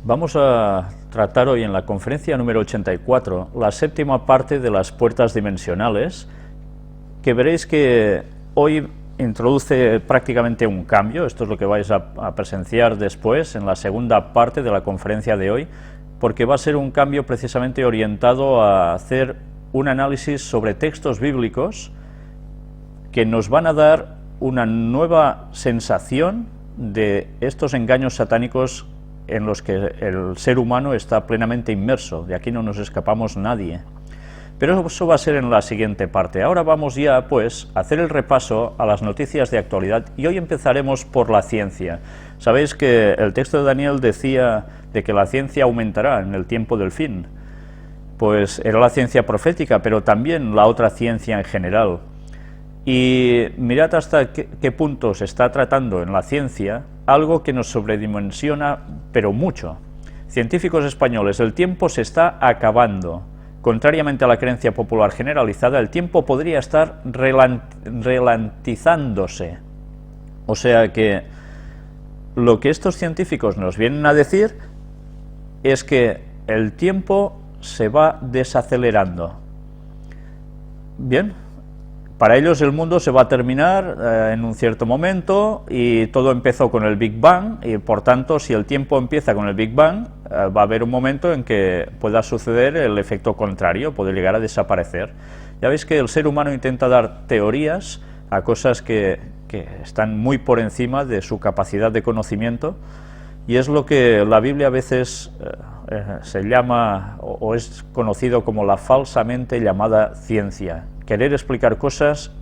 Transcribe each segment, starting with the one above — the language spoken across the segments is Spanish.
Vamos a tratar hoy en la conferencia número 84 la séptima parte de las puertas dimensionales, que veréis que hoy introduce prácticamente un cambio. Esto es lo que vais a presenciar después en la segunda parte de la conferencia de hoy, porque va a ser un cambio precisamente orientado a hacer un análisis sobre textos bíblicos que nos van a dar una nueva sensación de estos engaños satánicos en los que el ser humano está plenamente inmerso. De aquí no nos escapamos nadie. Pero eso va a ser en la siguiente parte. Ahora vamos ya, pues, a hacer el repaso a las noticias de actualidad, y hoy empezaremos por la ciencia. Sabéis que el texto de Daniel decía de que la ciencia aumentará en el tiempo del fin. Pues era la ciencia profética, pero también la otra ciencia en general. Y mirad hasta qué punto se está tratando en la ciencia algo que nos sobredimensiona, pero mucho. Científicos españoles: el tiempo se está acabando. Contrariamente a la creencia popular generalizada, el tiempo podría estar ralentizándose. O sea que lo que estos científicos nos vienen a decir es que el tiempo se va desacelerando. Bien, para ellos el mundo se va a terminar en un cierto momento, y todo empezó con el Big Bang, y por tanto, si el tiempo empieza con el Big Bang, va a haber un momento en que pueda suceder el efecto contrario, puede llegar a desaparecer. Ya veis que el ser humano intenta dar teorías a cosas que están muy por encima de su capacidad de conocimiento, y es lo que la Biblia a veces se llama, o es conocido como la falsamente llamada ciencia. Querer explicar cosas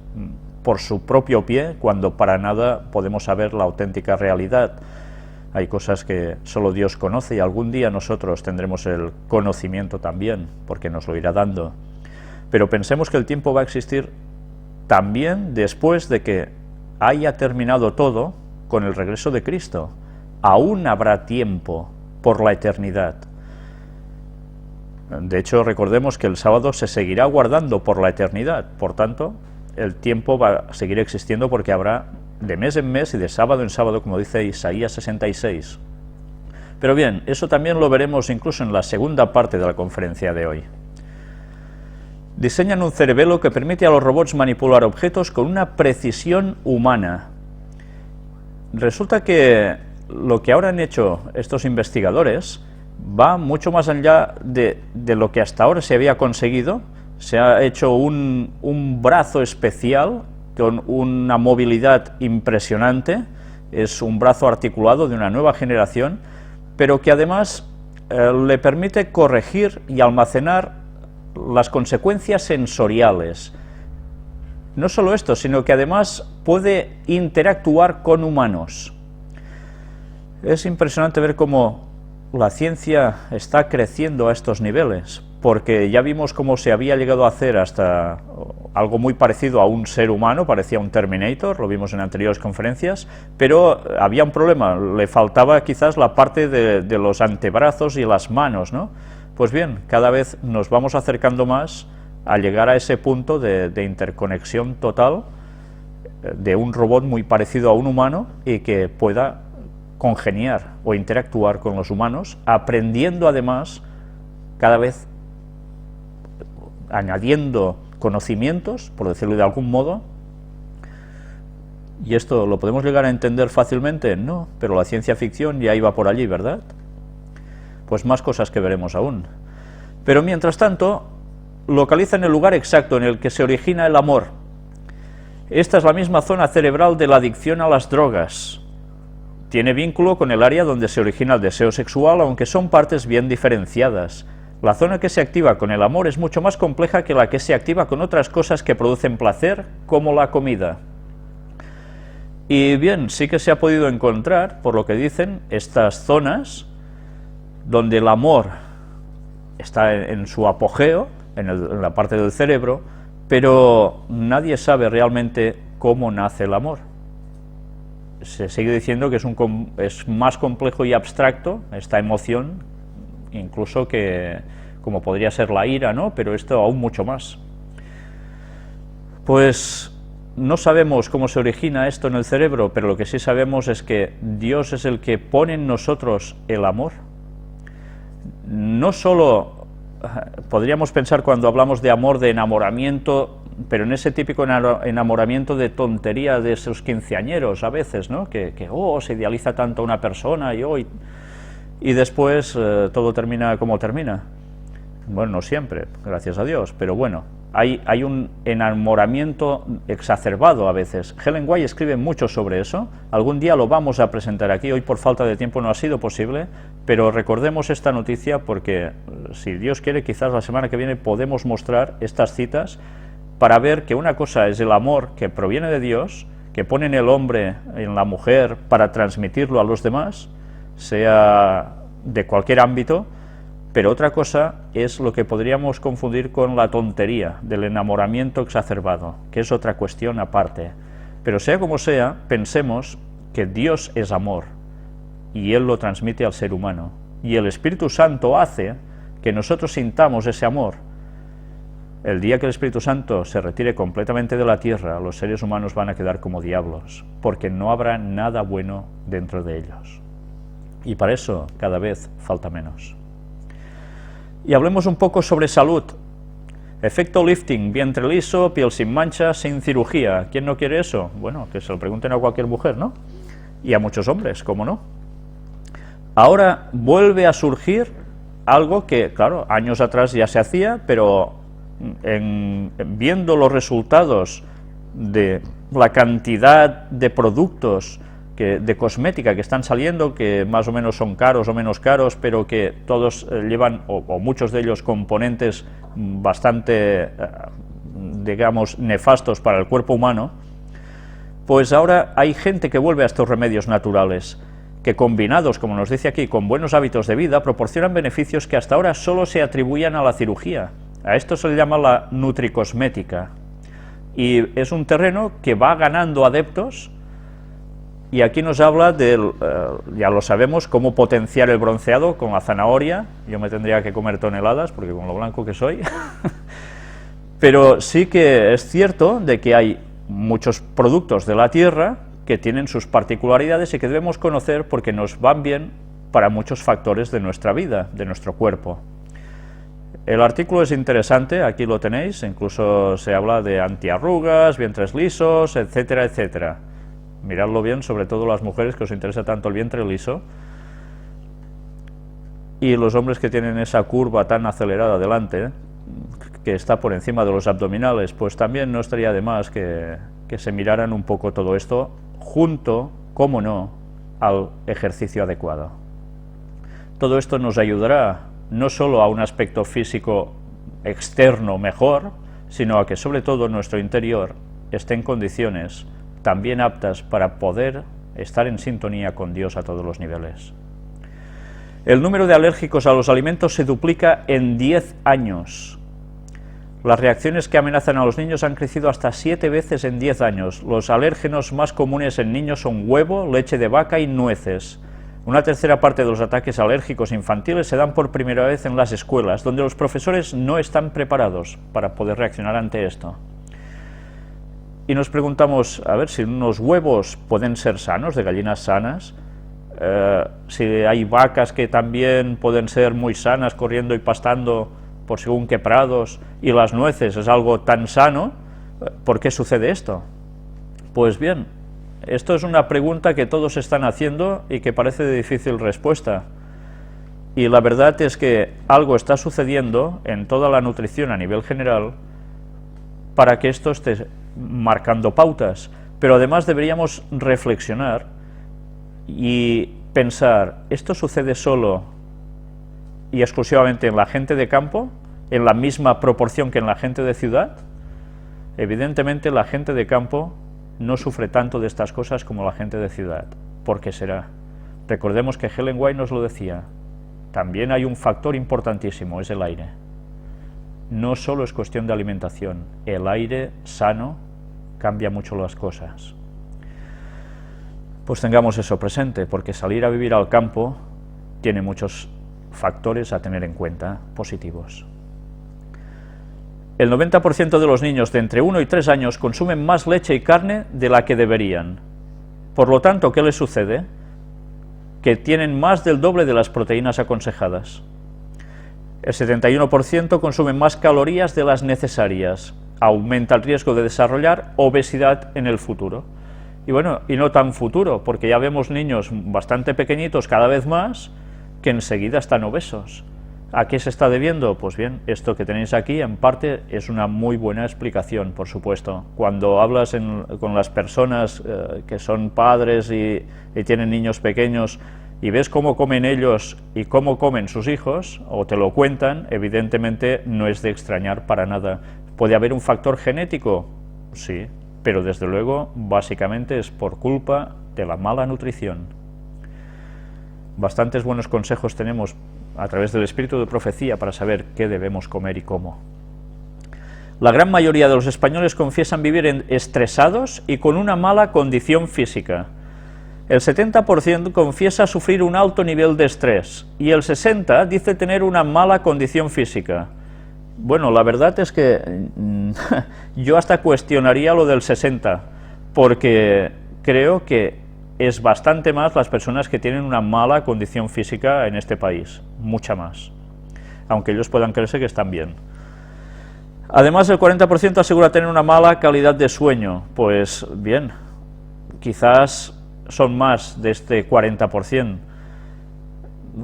por su propio pie, cuando para nada podemos saber la auténtica realidad. Hay cosas que solo Dios conoce, y algún día nosotros tendremos el conocimiento también, porque nos lo irá dando. Pero pensemos que el tiempo va a existir también después de que haya terminado todo con el regreso de Cristo. Aún habrá tiempo por la eternidad. De hecho, recordemos que el sábado se seguirá guardando por la eternidad. Por tanto, el tiempo va a seguir existiendo, porque habrá de mes en mes y de sábado en sábado, como dice Isaías 66. Pero bien, eso también lo veremos incluso en la segunda parte de la conferencia de hoy. Diseñan un cerebelo que permite a los robots manipular objetos con una precisión humana. Resulta que lo que ahora han hecho estos investigadores va mucho más allá de lo que hasta ahora se había conseguido. Se ha hecho un brazo especial con una movilidad impresionante. Es un brazo articulado de una nueva generación, pero que además le permite corregir y almacenar las consecuencias sensoriales. No solo esto, sino que además puede interactuar con humanos. Es impresionante ver cómo la ciencia está creciendo a estos niveles, porque ya vimos cómo se había llegado a hacer hasta algo muy parecido a un ser humano, parecía un Terminator, lo vimos en anteriores conferencias, pero había un problema, le faltaba quizás la parte de los antebrazos y las manos, ¿no? Pues bien, cada vez nos vamos acercando más a llegar a ese punto de interconexión total, de un robot muy parecido a un humano y que pueda congeniar o interactuar con los humanos, aprendiendo además cada vez, añadiendo conocimientos, por decirlo de algún modo. ¿Y esto lo podemos llegar a entender fácilmente? No, pero la ciencia ficción ya iba por allí, ¿verdad? Pues más cosas que veremos aún. Pero mientras tanto, localizan el lugar exacto en el que se origina el amor. Esta es la misma zona cerebral de la adicción a las drogas. Tiene vínculo con el área donde se origina el deseo sexual, aunque son partes bien diferenciadas. La zona que se activa con el amor es mucho más compleja que la que se activa con otras cosas que producen placer, como la comida. Y bien, sí que se ha podido encontrar, por lo que dicen, estas zonas donde el amor está en su apogeo, en la parte del cerebro, pero nadie sabe realmente cómo nace el amor. Se sigue diciendo que es más complejo y abstracto esta emoción, incluso que como podría ser la ira, ¿no? Pero esto aún mucho más. Pues no sabemos cómo se origina esto en el cerebro, pero lo que sí sabemos es que Dios es el que pone en nosotros el amor. no solo podríamos pensar cuando hablamos de amor, de enamoramiento, pero en ese típico enamoramiento de tontería de esos quinceañeros a veces, ¿no? Que se idealiza tanto a una persona y después todo termina como termina. Bueno, no siempre, gracias a Dios, pero bueno, hay un enamoramiento exacerbado a veces. Ellen White escribe mucho sobre eso, algún día lo vamos a presentar aquí, hoy por falta de tiempo no ha sido posible, pero recordemos esta noticia porque, si Dios quiere, quizás la semana que viene podemos mostrar estas citas para ver que una cosa es el amor que proviene de Dios, que pone en el hombre, en la mujer, para transmitirlo a los demás, sea de cualquier ámbito, pero otra cosa es lo que podríamos confundir con la tontería del enamoramiento exacerbado, que es otra cuestión aparte. Pero sea como sea, pensemos que Dios es amor, y Él lo transmite al ser humano, y el Espíritu Santo hace que nosotros sintamos ese amor. El día que el Espíritu Santo se retire completamente de la tierra, los seres humanos van a quedar como diablos, porque no habrá nada bueno dentro de ellos. Y para eso cada vez falta menos. Y hablemos un poco sobre salud. Efecto lifting, vientre liso, piel sin manchas, sin cirugía. ¿Quién no quiere eso? Bueno, que se lo pregunten a cualquier mujer, ¿no? Y a muchos hombres, ¿cómo no? Ahora vuelve a surgir algo que, claro, años atrás ya se hacía, pero viendo los resultados de la cantidad de productos de cosmética que están saliendo, que más o menos son caros o menos caros, pero que todos llevan, o muchos de ellos, componentes bastante, digamos, nefastos para el cuerpo humano, pues ahora hay gente que vuelve a estos remedios naturales, que combinados, como nos dice aquí, con buenos hábitos de vida, proporcionan beneficios que hasta ahora solo se atribuían a la cirugía. A esto se le llama la nutricosmética, y es un terreno que va ganando adeptos. Y aquí nos habla del, ya lo sabemos, cómo potenciar el bronceado con la zanahoria. Yo me tendría que comer toneladas, porque con lo blanco que soy. Pero sí que es cierto de que hay muchos productos de la tierra que tienen sus particularidades y que debemos conocer porque nos van bien para muchos factores de nuestra vida, de nuestro cuerpo. El artículo es interesante, aquí lo tenéis, incluso se habla de antiarrugas, vientres lisos, etcétera, etcétera. Miradlo bien, sobre todo las mujeres que os interesa tanto el vientre liso, y los hombres que tienen esa curva tan acelerada delante, que está por encima de los abdominales, pues también no estaría de más que se miraran un poco todo esto, junto, cómo no, al ejercicio adecuado. Todo esto nos ayudará no solo a un aspecto físico externo mejor, sino a que sobre todo nuestro interior esté en condiciones también aptas para poder estar en sintonía con Dios a todos los niveles. El número de alérgicos a los alimentos se duplica en 10 años. Las reacciones que amenazan a los niños han crecido hasta 7 veces en 10 años. Los alérgenos más comunes en niños son huevo, leche de vaca y nueces. Una tercera parte de los ataques alérgicos infantiles se dan por primera vez en las escuelas, donde los profesores no están preparados para poder reaccionar ante esto. Y nos preguntamos, a ver, si unos huevos pueden ser sanos, de gallinas sanas, si hay vacas que también pueden ser muy sanas, corriendo y pastando por según qué prados, y las nueces es algo tan sano, ¿por qué sucede esto? Pues bien, esto es una pregunta que todos están haciendo y que parece de difícil respuesta. Y la verdad es que algo está sucediendo en toda la nutrición a nivel general para que esto esté marcando pautas, pero además deberíamos reflexionar y pensar, ¿esto sucede solo y exclusivamente en la gente de campo, en la misma proporción que en la gente de ciudad? Evidentemente la gente de campo no sufre tanto de estas cosas como la gente de ciudad. ¿Por qué será? Recordemos que Ellen White nos lo decía, también hay un factor importantísimo, es el aire. No solo es cuestión de alimentación, el aire sano cambia mucho las cosas. Pues tengamos eso presente, porque salir a vivir al campo tiene muchos factores a tener en cuenta positivos. El 90% de los niños de entre 1 y 3 años consumen más leche y carne de la que deberían. Por lo tanto, ¿qué les sucede? Que tienen más del doble de las proteínas aconsejadas. El 71% consumen más calorías de las necesarias. Aumenta el riesgo de desarrollar obesidad en el futuro. Y bueno, y no tan futuro, porque ya vemos niños bastante pequeñitos cada vez más que enseguida están obesos. ¿A qué se está debiendo? Pues bien, esto que tenéis aquí en parte es una muy buena explicación, por supuesto. Cuando hablas con las personas que son padres y tienen niños pequeños y ves cómo comen ellos y cómo comen sus hijos, o te lo cuentan, evidentemente no es de extrañar para nada. ¿Puede haber un factor genético? Sí, pero desde luego básicamente es por culpa de la mala nutrición. Bastantes buenos consejos tenemos a través del espíritu de profecía para saber qué debemos comer y cómo. La gran mayoría de los españoles confiesan vivir estresados y con una mala condición física. El 70% confiesa sufrir un alto nivel de estrés y el 60% dice tener una mala condición física. Bueno, la verdad es que yo hasta cuestionaría lo del 60%, porque creo que es bastante más las personas que tienen una mala condición física en este país, mucha más, aunque ellos puedan creerse que están bien. Además, el 40% asegura tener una mala calidad de sueño. Pues bien, quizás son más de este 40%.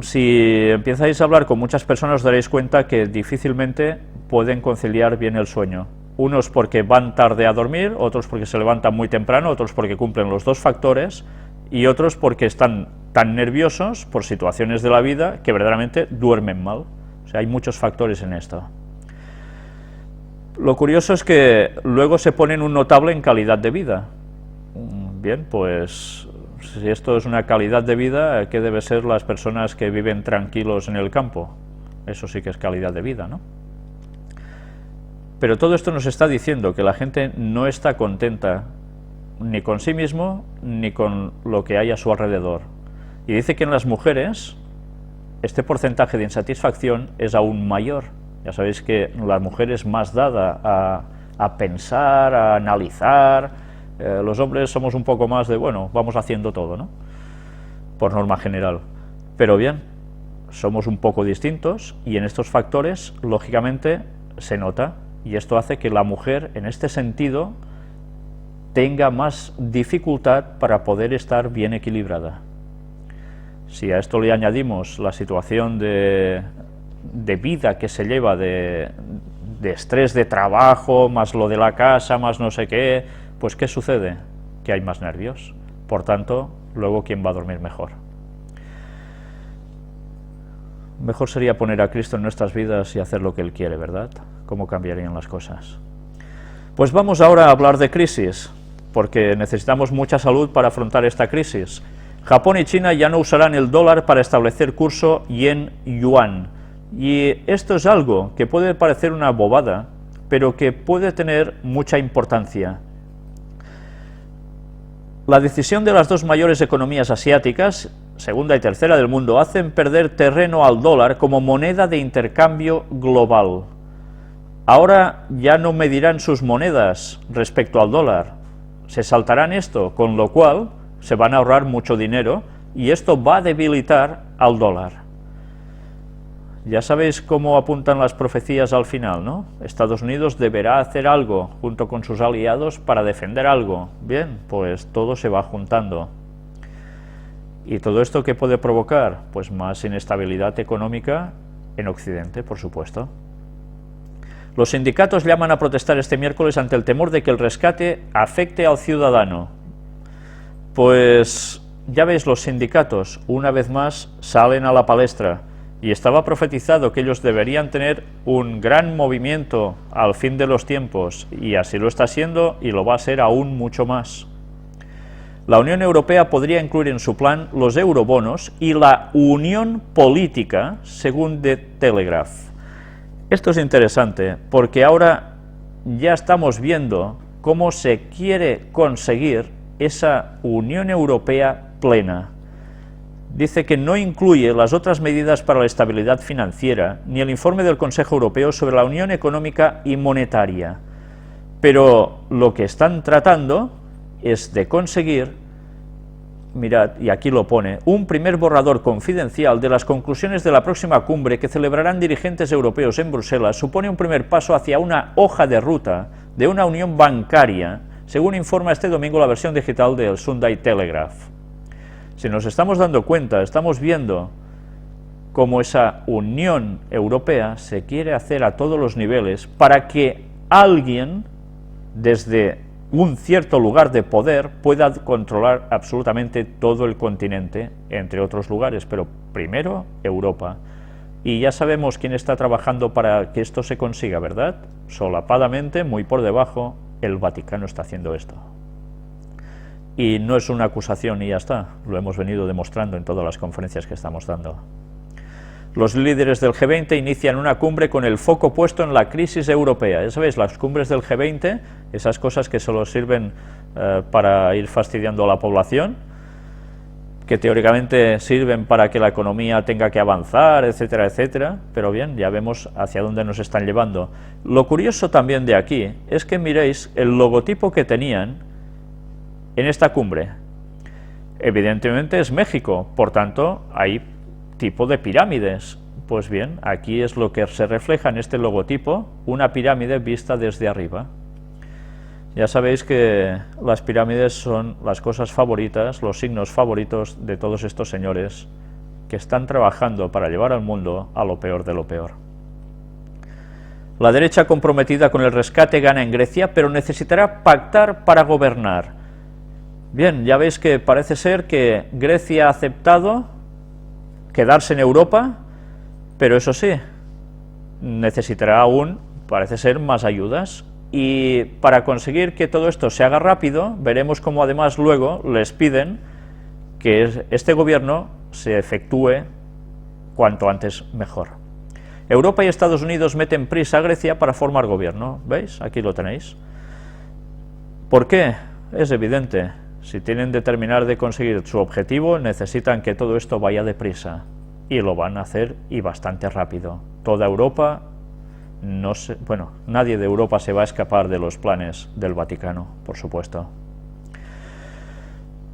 Si empezáis a hablar con muchas personas os daréis cuenta que difícilmente pueden conciliar bien el sueño. Unos porque van tarde a dormir, otros porque se levantan muy temprano, otros porque cumplen los dos factores y otros porque están tan nerviosos por situaciones de la vida que verdaderamente duermen mal. O sea, hay muchos factores en esto. Lo curioso es que luego se ponen un notable en calidad de vida. Bien, pues si esto es una calidad de vida, ¿qué debe ser las personas que viven tranquilos en el campo? Eso sí que es calidad de vida, ¿no? Pero todo esto nos está diciendo que la gente no está contenta ni con sí mismo ni con lo que hay a su alrededor. Y dice que en las mujeres este porcentaje de insatisfacción es aún mayor. Ya sabéis que la mujer es más dada a pensar, a analizar. Los hombres somos un poco más de, bueno, vamos haciendo todo, ¿no? Por norma general. Pero bien, somos un poco distintos y en estos factores, lógicamente, se nota. Y esto hace que la mujer, en este sentido, tenga más dificultad para poder estar bien equilibrada. Si a esto le añadimos la situación de vida que se lleva, de estrés de trabajo, más lo de la casa, más no sé qué, pues ¿qué sucede? Que hay más nervios. Por tanto, luego ¿quién va a dormir mejor? Mejor sería poner a Cristo en nuestras vidas y hacer lo que Él quiere, ¿verdad? ¿Cómo cambiarían las cosas? Pues vamos ahora a hablar de crisis, porque necesitamos mucha salud para afrontar esta crisis. Japón y China ya no usarán el dólar para establecer curso yen-yuan. Y esto es algo que puede parecer una bobada, pero que puede tener mucha importancia. La decisión de las dos mayores economías asiáticas, segunda y tercera del mundo, hacen perder terreno al dólar como moneda de intercambio global. Ahora ya no medirán sus monedas respecto al dólar, se saltarán esto, con lo cual se van a ahorrar mucho dinero y esto va a debilitar al dólar. Ya sabéis cómo apuntan las profecías al final, ¿no? Estados Unidos deberá hacer algo junto con sus aliados para defender algo. Bien, pues todo se va juntando. ¿Y todo esto qué puede provocar? Pues más inestabilidad económica en Occidente, por supuesto. Los sindicatos llaman a protestar este miércoles ante el temor de que el rescate afecte al ciudadano. Pues ya veis, los sindicatos una vez más salen a la palestra y estaba profetizado que ellos deberían tener un gran movimiento al fin de los tiempos y así lo está siendo y lo va a ser aún mucho más. La Unión Europea podría incluir en su plan los eurobonos y la unión política, según The Telegraph. Esto es interesante porque ahora ya estamos viendo cómo se quiere conseguir esa Unión Europea plena. Dice que no incluye las otras medidas para la estabilidad financiera ni el informe del Consejo Europeo sobre la Unión Económica y Monetaria, pero lo que están tratando es de conseguir mirad, y aquí lo pone, un primer borrador confidencial de las conclusiones de la próxima cumbre que celebrarán dirigentes europeos en Bruselas supone un primer paso hacia una hoja de ruta de una unión bancaria, según informa este domingo la versión digital del Sunday Telegraph. Si nos estamos dando cuenta, estamos viendo cómo esa Unión Europea se quiere hacer a todos los niveles para que alguien, desde un cierto lugar de poder, pueda controlar absolutamente todo el continente, entre otros lugares, pero primero Europa. Y ya sabemos quién está trabajando para que esto se consiga, ¿verdad? Solapadamente, muy por debajo, el Vaticano está haciendo esto. Y no es una acusación y ya está, lo hemos venido demostrando en todas las conferencias que estamos dando. Los líderes del G20 inician una cumbre con el foco puesto en la crisis europea. Ya sabéis, las cumbres del G20, esas cosas que solo sirven para ir fastidiando a la población, que teóricamente sirven para que la economía tenga que avanzar, etcétera, etcétera, pero bien, ya vemos hacia dónde nos están llevando. Lo curioso también de aquí es que miréis el logotipo que tenían en esta cumbre. Evidentemente es México, por tanto, hay tipo de pirámides. Pues bien, aquí es lo que se refleja en este logotipo, una pirámide vista desde arriba. Ya sabéis que las pirámides son las cosas favoritas, los signos favoritos de todos estos señores que están trabajando para llevar al mundo a lo peor de lo peor. La derecha comprometida con el rescate gana en Grecia, pero necesitará pactar para gobernar. Bien, ya veis que parece ser que Grecia ha aceptado quedarse en Europa, pero eso sí, necesitará aún, parece ser, más ayudas. Y para conseguir que todo esto se haga rápido, veremos cómo además luego les piden que este gobierno se efectúe cuanto antes mejor. Europa y Estados Unidos meten prisa a Grecia para formar gobierno, ¿veis? Aquí lo tenéis. ¿Por qué? Es evidente. Si tienen de terminar de conseguir su objetivo, necesitan que todo esto vaya deprisa. Y lo van a hacer y bastante rápido. Toda Europa, nadie de Europa se va a escapar de los planes del Vaticano, por supuesto.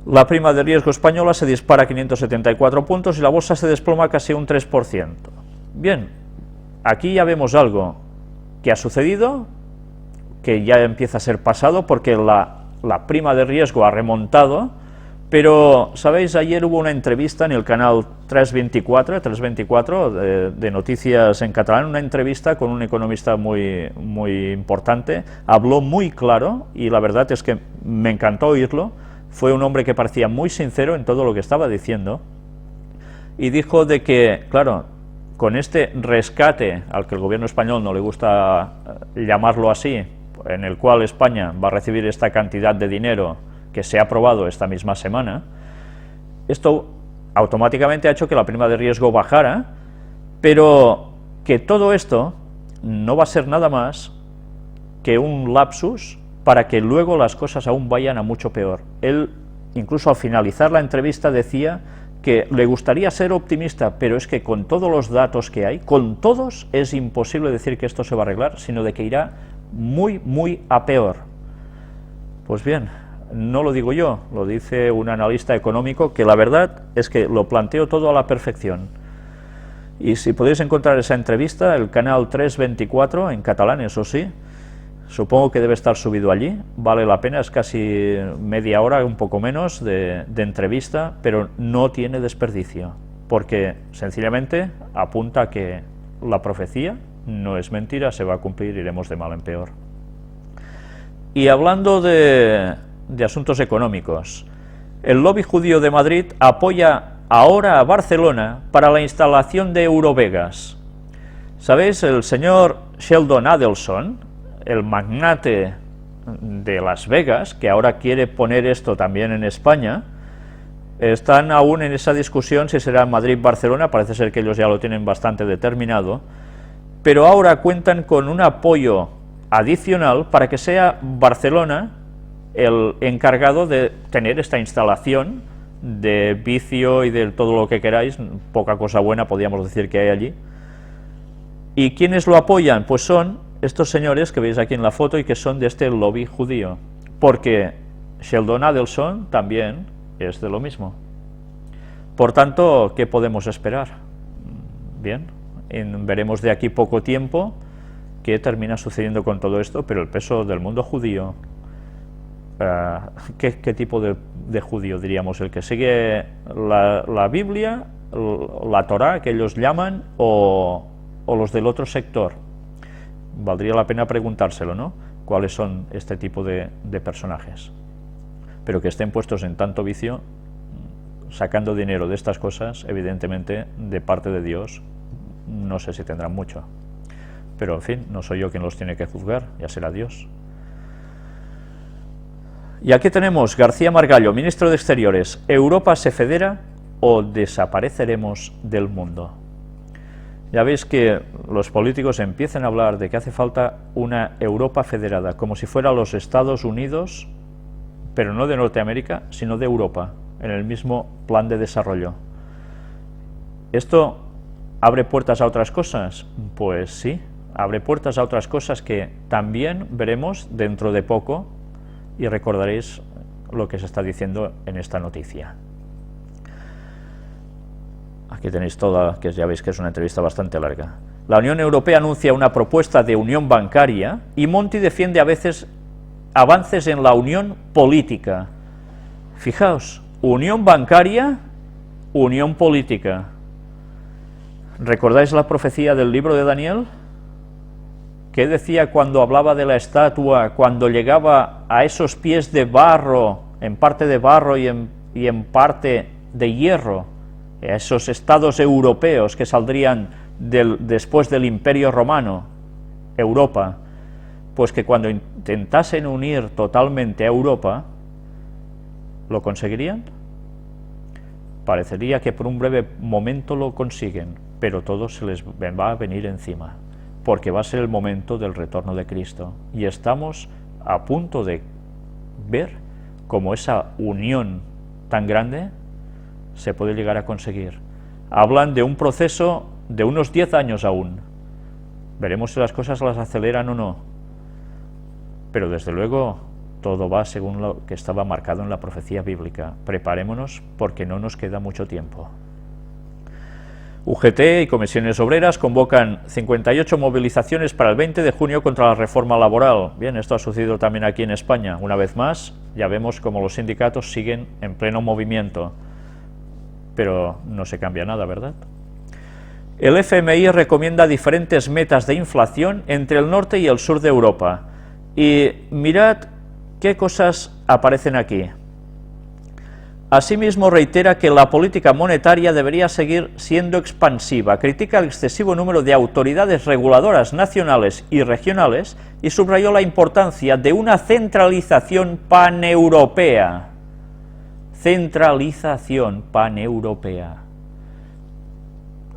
La prima de riesgo española se dispara a 574 puntos y la bolsa se desploma casi un 3%. Bien, aquí ya vemos algo que ha sucedido, que ya empieza a ser pasado, porque la prima de riesgo ha remontado, pero, ¿sabéis? Ayer hubo una entrevista en el canal 324 de noticias en catalán, una entrevista con un economista muy importante, habló muy claro, y la verdad es que me encantó oírlo. Fue un hombre que parecía muy sincero en todo lo que estaba diciendo, y dijo de que, claro, con este rescate, al que el gobierno español no le gusta llamarlo así, en el cual España va a recibir esta cantidad de dinero que se ha aprobado esta misma semana, esto automáticamente ha hecho que la prima de riesgo bajara, pero que todo esto no va a ser nada más que un lapsus para que luego las cosas aún vayan a mucho peor. Él, incluso al finalizar la entrevista, decía que le gustaría ser optimista, pero es que con todos los datos que hay, con todos, es imposible decir que esto se va a arreglar, sino de que irá muy a peor. Pues bien, no lo digo yo, lo dice un analista económico que la verdad es que lo planteó todo a la perfección. Y si podéis encontrar esa entrevista, el canal 324, en catalán, eso sí, supongo que debe estar subido allí, vale la pena, es casi media hora, un poco menos, de entrevista, pero no tiene desperdicio, porque sencillamente apunta a que la profecía no es mentira, se va a cumplir, iremos de mal en peor. Y hablando de asuntos económicos, el lobby judío de Madrid apoya ahora a Barcelona para la instalación de Eurovegas. ¿Sabéis? El señor Sheldon Adelson, el magnate de Las Vegas, que ahora quiere poner esto también en España, están aún en esa discusión si será Madrid-Barcelona, parece ser que ellos ya lo tienen bastante determinado, pero ahora cuentan con un apoyo adicional para que sea Barcelona el encargado de tener esta instalación de vicio y de todo lo que queráis, poca cosa buena podríamos decir que hay allí. ¿Y quiénes lo apoyan? Pues son estos señores que veis aquí en la foto y que son de este lobby judío, porque Sheldon Adelson también es de lo mismo. Por tanto, ¿qué podemos esperar? Bien, veremos de aquí poco tiempo qué termina sucediendo con todo esto, pero el peso del mundo judío, ¿qué tipo de judío diríamos? ¿El que sigue la Biblia, la Torá, que ellos llaman, o los del otro sector? Valdría la pena preguntárselo, ¿no? ¿Cuáles son este tipo de personajes? Pero que estén puestos en tanto vicio, sacando dinero de estas cosas, evidentemente, de parte de Dios, no sé si tendrán mucho. Pero, en fin, no soy yo quien los tiene que juzgar, ya será Dios. Y aquí tenemos García Margallo, ministro de Exteriores. ¿Europa se federa o desapareceremos del mundo? Ya veis que los políticos empiezan a hablar de que hace falta una Europa federada, como si fuera los Estados Unidos, pero no de Norteamérica, sino de Europa, en el mismo plan de desarrollo. ¿Esto abre puertas a otras cosas? Pues sí, abre puertas a otras cosas que también veremos dentro de poco y recordaréis lo que se está diciendo en esta noticia. Aquí tenéis toda, que ya veis que es una entrevista bastante larga. La Unión Europea anuncia una propuesta de unión bancaria y Monti defiende a veces avances en la unión política. Fijaos, unión bancaria, unión política. ¿Recordáis la profecía del libro de Daniel? ¿Qué decía cuando hablaba de la estatua, cuando llegaba a esos pies de barro, en parte de barro y en parte de hierro, a esos estados europeos que saldrían después del Imperio Romano, Europa? Pues que cuando intentasen unir totalmente a Europa, ¿lo conseguirían? Parecería que por un breve momento lo consiguen, pero todo se les va a venir encima, porque va a ser el momento del retorno de Cristo, y estamos a punto de ver cómo esa unión tan grande se puede llegar a conseguir. Hablan de un proceso de unos 10 años aún. Veremos si las cosas las aceleran o no, pero desde luego todo va según lo que estaba marcado en la profecía bíblica. Preparémonos porque no nos queda mucho tiempo. UGT y comisiones obreras convocan 58 movilizaciones para el 20 de junio contra la reforma laboral. Bien, esto ha sucedido también aquí en España. Una vez más, ya vemos cómo los sindicatos siguen en pleno movimiento, pero no se cambia nada, ¿verdad? El FMI recomienda diferentes metas de inflación entre el norte y el sur de Europa. Y mirad qué cosas aparecen aquí. Asimismo, reitera que la política monetaria debería seguir siendo expansiva, critica el excesivo número de autoridades reguladoras nacionales y regionales y subrayó la importancia de una centralización paneuropea. Centralización paneuropea.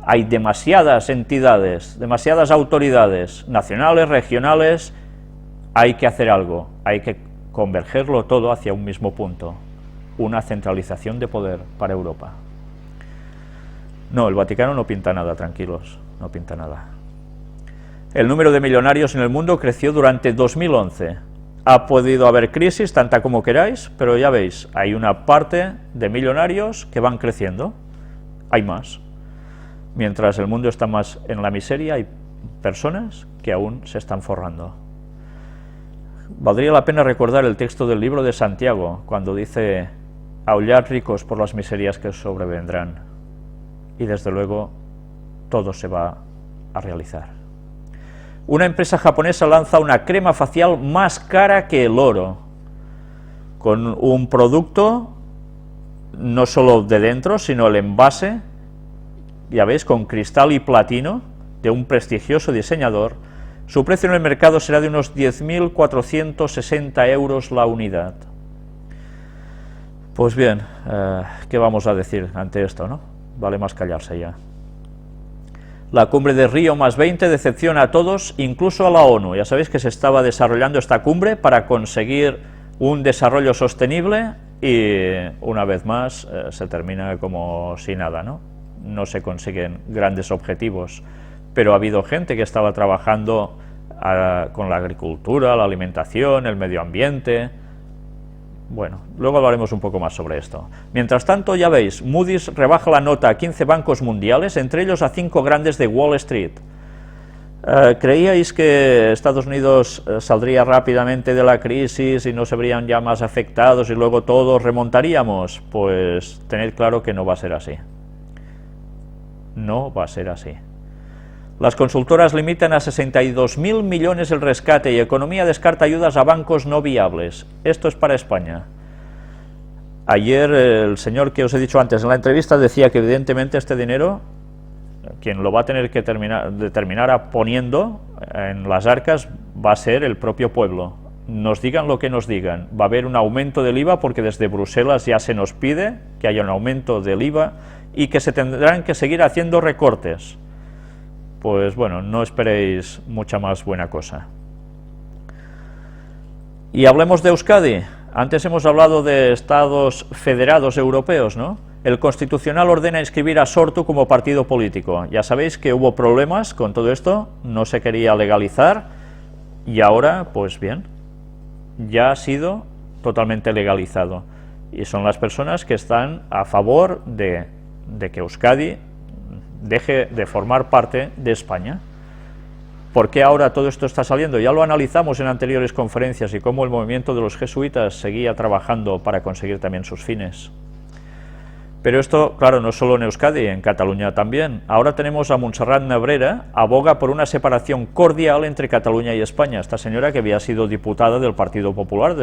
Hay demasiadas entidades, demasiadas autoridades nacionales, regionales. Hay que hacer algo, hay que convergerlo todo hacia un mismo punto. Una centralización de poder para Europa. No, el Vaticano no pinta nada, tranquilos, no pinta nada. El número de millonarios en el mundo creció durante 2011. Ha podido haber crisis, tanta como queráis, pero ya veis, hay una parte de millonarios que van creciendo. Hay más. Mientras el mundo está más en la miseria, hay personas que aún se están forrando. Valdría la pena recordar el texto del libro de Santiago, cuando dice: aullad ricos por las miserias que os sobrevendrán. Y desde luego, todo se va a realizar. Una empresa japonesa lanza una crema facial más cara que el oro, con un producto no solo de dentro, sino el envase, ya veis, con cristal y platino, de un prestigioso diseñador. Su precio en el mercado será de unos 10.460 euros la unidad. Pues bien, ¿qué vamos a decir ante esto, no? Vale más callarse ya. La cumbre de Río +20 decepciona a todos, incluso a la ONU. Ya sabéis que se estaba desarrollando esta cumbre para conseguir un desarrollo sostenible y, una vez más, se termina como si nada, ¿no? No se consiguen grandes objetivos, pero ha habido gente que estaba trabajando con la agricultura, la alimentación, el medio ambiente, Bueno, luego hablaremos un poco más sobre esto. Mientras tanto, ya veis, Moody's rebaja la nota a 15 bancos mundiales, entre ellos a 5 grandes de Wall Street. ¿Creíais que Estados Unidos saldría rápidamente de la crisis y no se verían ya más afectados y luego todos remontaríamos? Pues tened claro que no va a ser así. No va a ser así. Las consultoras limitan a 62.000 millones el rescate y Economía descarta ayudas a bancos no viables. Esto es para España. Ayer el señor que os he dicho antes en la entrevista decía que evidentemente este dinero, quien lo va a tener que terminar poniendo en las arcas va a ser el propio pueblo. Nos digan lo que nos digan, va a haber un aumento del IVA porque desde Bruselas ya se nos pide que haya un aumento del IVA y que se tendrán que seguir haciendo recortes. Pues bueno, no esperéis mucha más buena cosa. Y hablemos de Euskadi. Antes hemos hablado de estados federados europeos, ¿no? El Constitucional ordena inscribir a Sortu como partido político. Ya sabéis que hubo problemas con todo esto, no se quería legalizar y ahora, pues bien, ya ha sido totalmente legalizado. Y son las personas que están a favor de que Euskadi deje de formar parte de España. ¿Por qué ahora todo esto está saliendo? Ya lo analizamos en anteriores conferencias y cómo el movimiento de los jesuitas seguía trabajando para conseguir también sus fines. Pero esto, claro, no solo en Euskadi, en Cataluña también. Ahora tenemos a Montserrat Nebrera, aboga por una separación cordial entre Cataluña y España. Esta señora que había sido diputada del Partido Popular,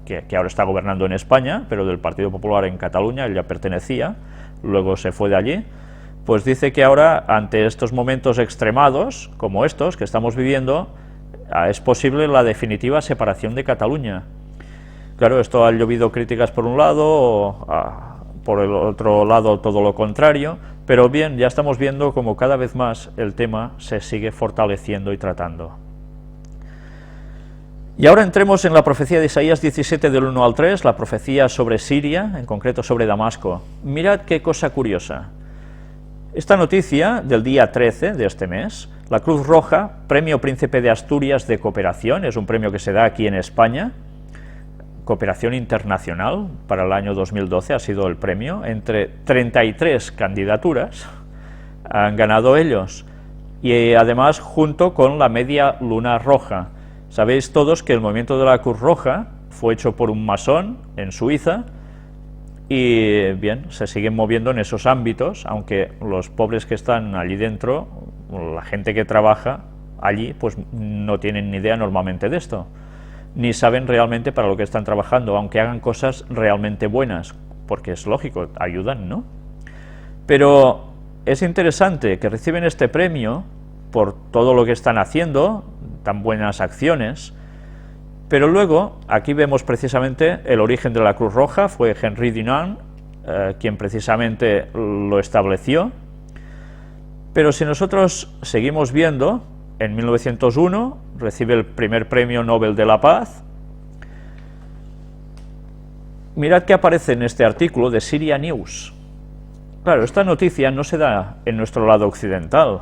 que ahora está gobernando en España, pero del Partido Popular en Cataluña, ella pertenecía, luego se fue de allí, pues dice que ahora, ante estos momentos extremados, como estos que estamos viviendo, es posible la definitiva separación de Cataluña. Claro, esto ha llovido críticas por un lado, por el otro lado todo lo contrario, pero bien, ya estamos viendo como cada vez más el tema se sigue fortaleciendo y tratando. Y ahora entremos en la profecía de Isaías 17 del 1 al 3, la profecía sobre Siria, en concreto sobre Damasco. Mirad qué cosa curiosa. Esta noticia del día 13 de este mes, la Cruz Roja, Premio Príncipe de Asturias de Cooperación, es un premio que se da aquí en España, Cooperación Internacional, para el año 2012 ha sido el premio, entre 33 candidaturas han ganado ellos, y además junto con la Media Luna Roja. Sabéis todos que el movimiento de la Cruz Roja fue hecho por un masón en Suiza y bien, se siguen moviendo en esos ámbitos, aunque los pobres que están allí dentro, la gente que trabaja allí, pues no tienen ni idea normalmente de esto, ni saben realmente para lo que están trabajando, aunque hagan cosas realmente buenas, porque es lógico, ayudan, ¿no? Pero es interesante que reciben este premio por todo lo que están haciendo, tan buenas acciones, pero luego aquí vemos precisamente el origen de la Cruz Roja, fue Henri Dunant quien precisamente lo estableció, pero si nosotros seguimos viendo, en 1901 recibe el primer premio Nobel de la Paz. Mirad qué aparece en este artículo de Syria News. Claro, esta noticia no se da en nuestro lado occidental.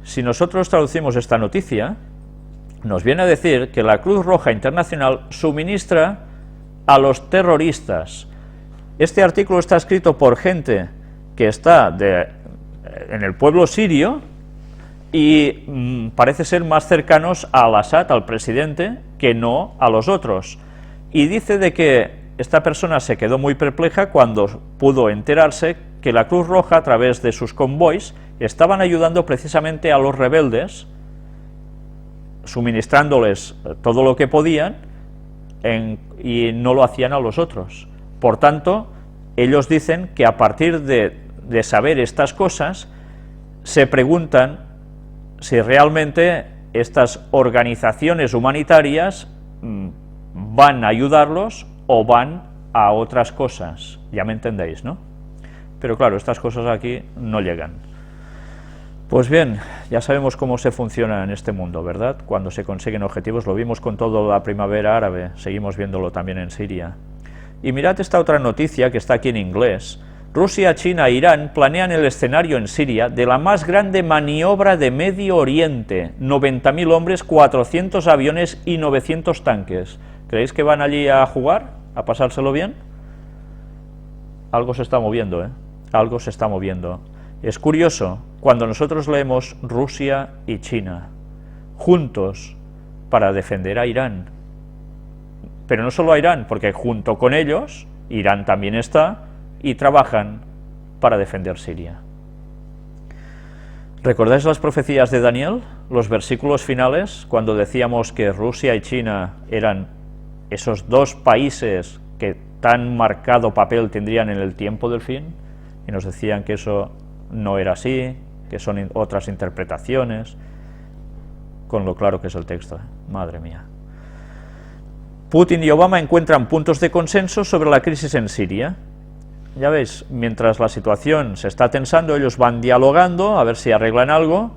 Si nosotros traducimos esta noticia, nos viene a decir que la Cruz Roja Internacional suministra a los terroristas. Este artículo está escrito por gente que está en el pueblo sirio y parece ser más cercanos a Al-Assad, al presidente, que no a los otros. Y dice de que esta persona se quedó muy perpleja cuando pudo enterarse que la Cruz Roja, a través de sus convoys, estaban ayudando precisamente a los rebeldes, suministrándoles todo lo que podían y no lo hacían a los otros. Por tanto, ellos dicen que a partir de saber estas cosas, se preguntan si realmente estas organizaciones humanitarias van a ayudarlos o van a otras cosas. Ya me entendéis, ¿no? Pero claro, estas cosas aquí no llegan. Pues bien, ya sabemos cómo se funciona en este mundo, ¿verdad? Cuando se consiguen objetivos, lo vimos con toda la primavera árabe, seguimos viéndolo también en Siria. Y mirad esta otra noticia que está aquí en inglés. Rusia, China e Irán planean el escenario en Siria de la más grande maniobra de Medio Oriente, 90.000 hombres, 400 aviones y 900 tanques. ¿Creéis que van allí a jugar, a pasárselo bien? Algo se está moviendo, ¿eh? Algo se está moviendo. Es curioso, cuando nosotros leemos Rusia y China juntos para defender a Irán, pero no solo a Irán, porque junto con ellos, Irán también está, y trabajan para defender Siria. ¿Recordáis las profecías de Daniel? Los versículos finales, cuando decíamos que Rusia y China eran esos dos países que tan marcado papel tendrían en el tiempo del fin, y nos decían que eso no era así, que son otras interpretaciones, con lo claro que es el texto, ¿eh? Madre mía. Putin y Obama encuentran puntos de consenso sobre la crisis en Siria. Ya veis, mientras la situación se está tensando, ellos van dialogando a ver si arreglan algo,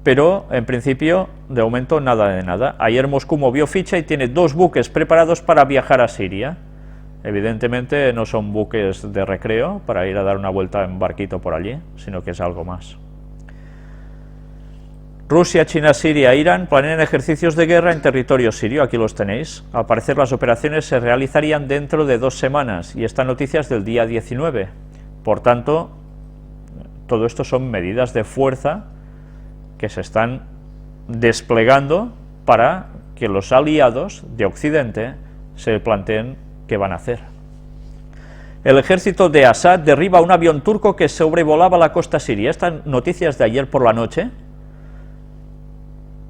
pero en principio, de momento, nada de nada. Ayer Moscú movió ficha y tiene 2 buques preparados para viajar a Siria. Evidentemente no son buques de recreo para ir a dar una vuelta en barquito por allí, sino que es algo más. Rusia, China, Siria e Irán planean ejercicios de guerra en territorio sirio, aquí los tenéis. Al parecer las operaciones se realizarían dentro de 2 semanas, y esta noticia es del día 19. Por tanto, todo esto son medidas de fuerza que se están desplegando para que los aliados de Occidente se planteen qué van a hacer. El ejército de Assad derriba un avión turco que sobrevolaba la costa siria. Esta noticia es de ayer por la noche.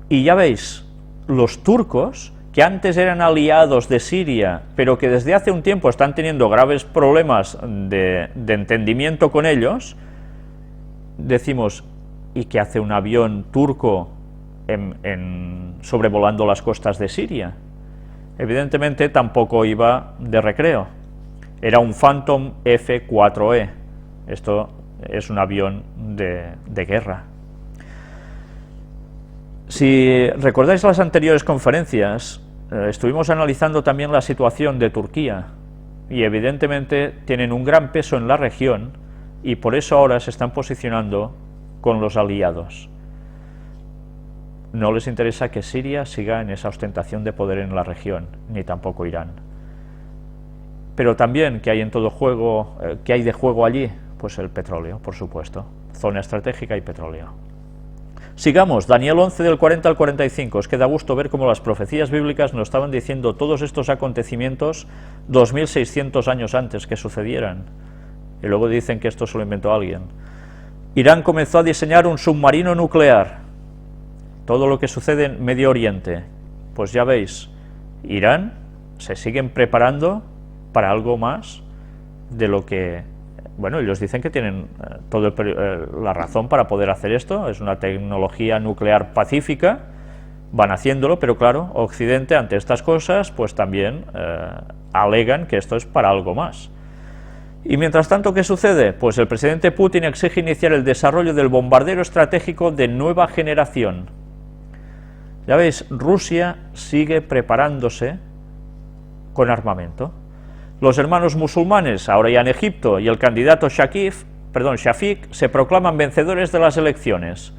Y ya veis, los turcos, que antes eran aliados de Siria, pero que desde hace un tiempo están teniendo graves problemas de entendimiento con ellos, decimos, ¿y qué hace un avión turco sobrevolando las costas de Siria? Evidentemente tampoco iba de recreo, era un Phantom F-4E, esto es un avión de guerra. Si recordáis las anteriores conferencias, estuvimos analizando también la situación de Turquía, y evidentemente tienen un gran peso en la región, y por eso ahora se están posicionando con los aliados. No les interesa que Siria siga en esa ostentación de poder en la región, ni tampoco Irán. Pero también, ¿qué hay en todo juego, qué hay de juego allí? Pues el petróleo, por supuesto, zona estratégica y petróleo. Sigamos, Daniel 11 del 40 al 45, es que da gusto ver cómo las profecías bíblicas nos estaban diciendo todos estos acontecimientos 2600 años antes que sucedieran, y luego dicen que esto se lo inventó alguien. Irán comenzó a diseñar un submarino nuclear. Todo lo que sucede en Medio Oriente, pues ya veis, Irán se siguen preparando para algo más de lo que... Bueno, ellos dicen que tienen toda la razón para poder hacer esto, es una tecnología nuclear pacífica, van haciéndolo, pero claro, Occidente ante estas cosas pues también alegan que esto es para algo más. Y mientras tanto, ¿qué sucede? Pues el presidente Putin exige iniciar el desarrollo del bombardero estratégico de nueva generación. Ya veis, Rusia sigue preparándose con armamento. Los hermanos musulmanes, ahora ya en Egipto, y el candidato Shafiq, se proclaman vencedores de las elecciones.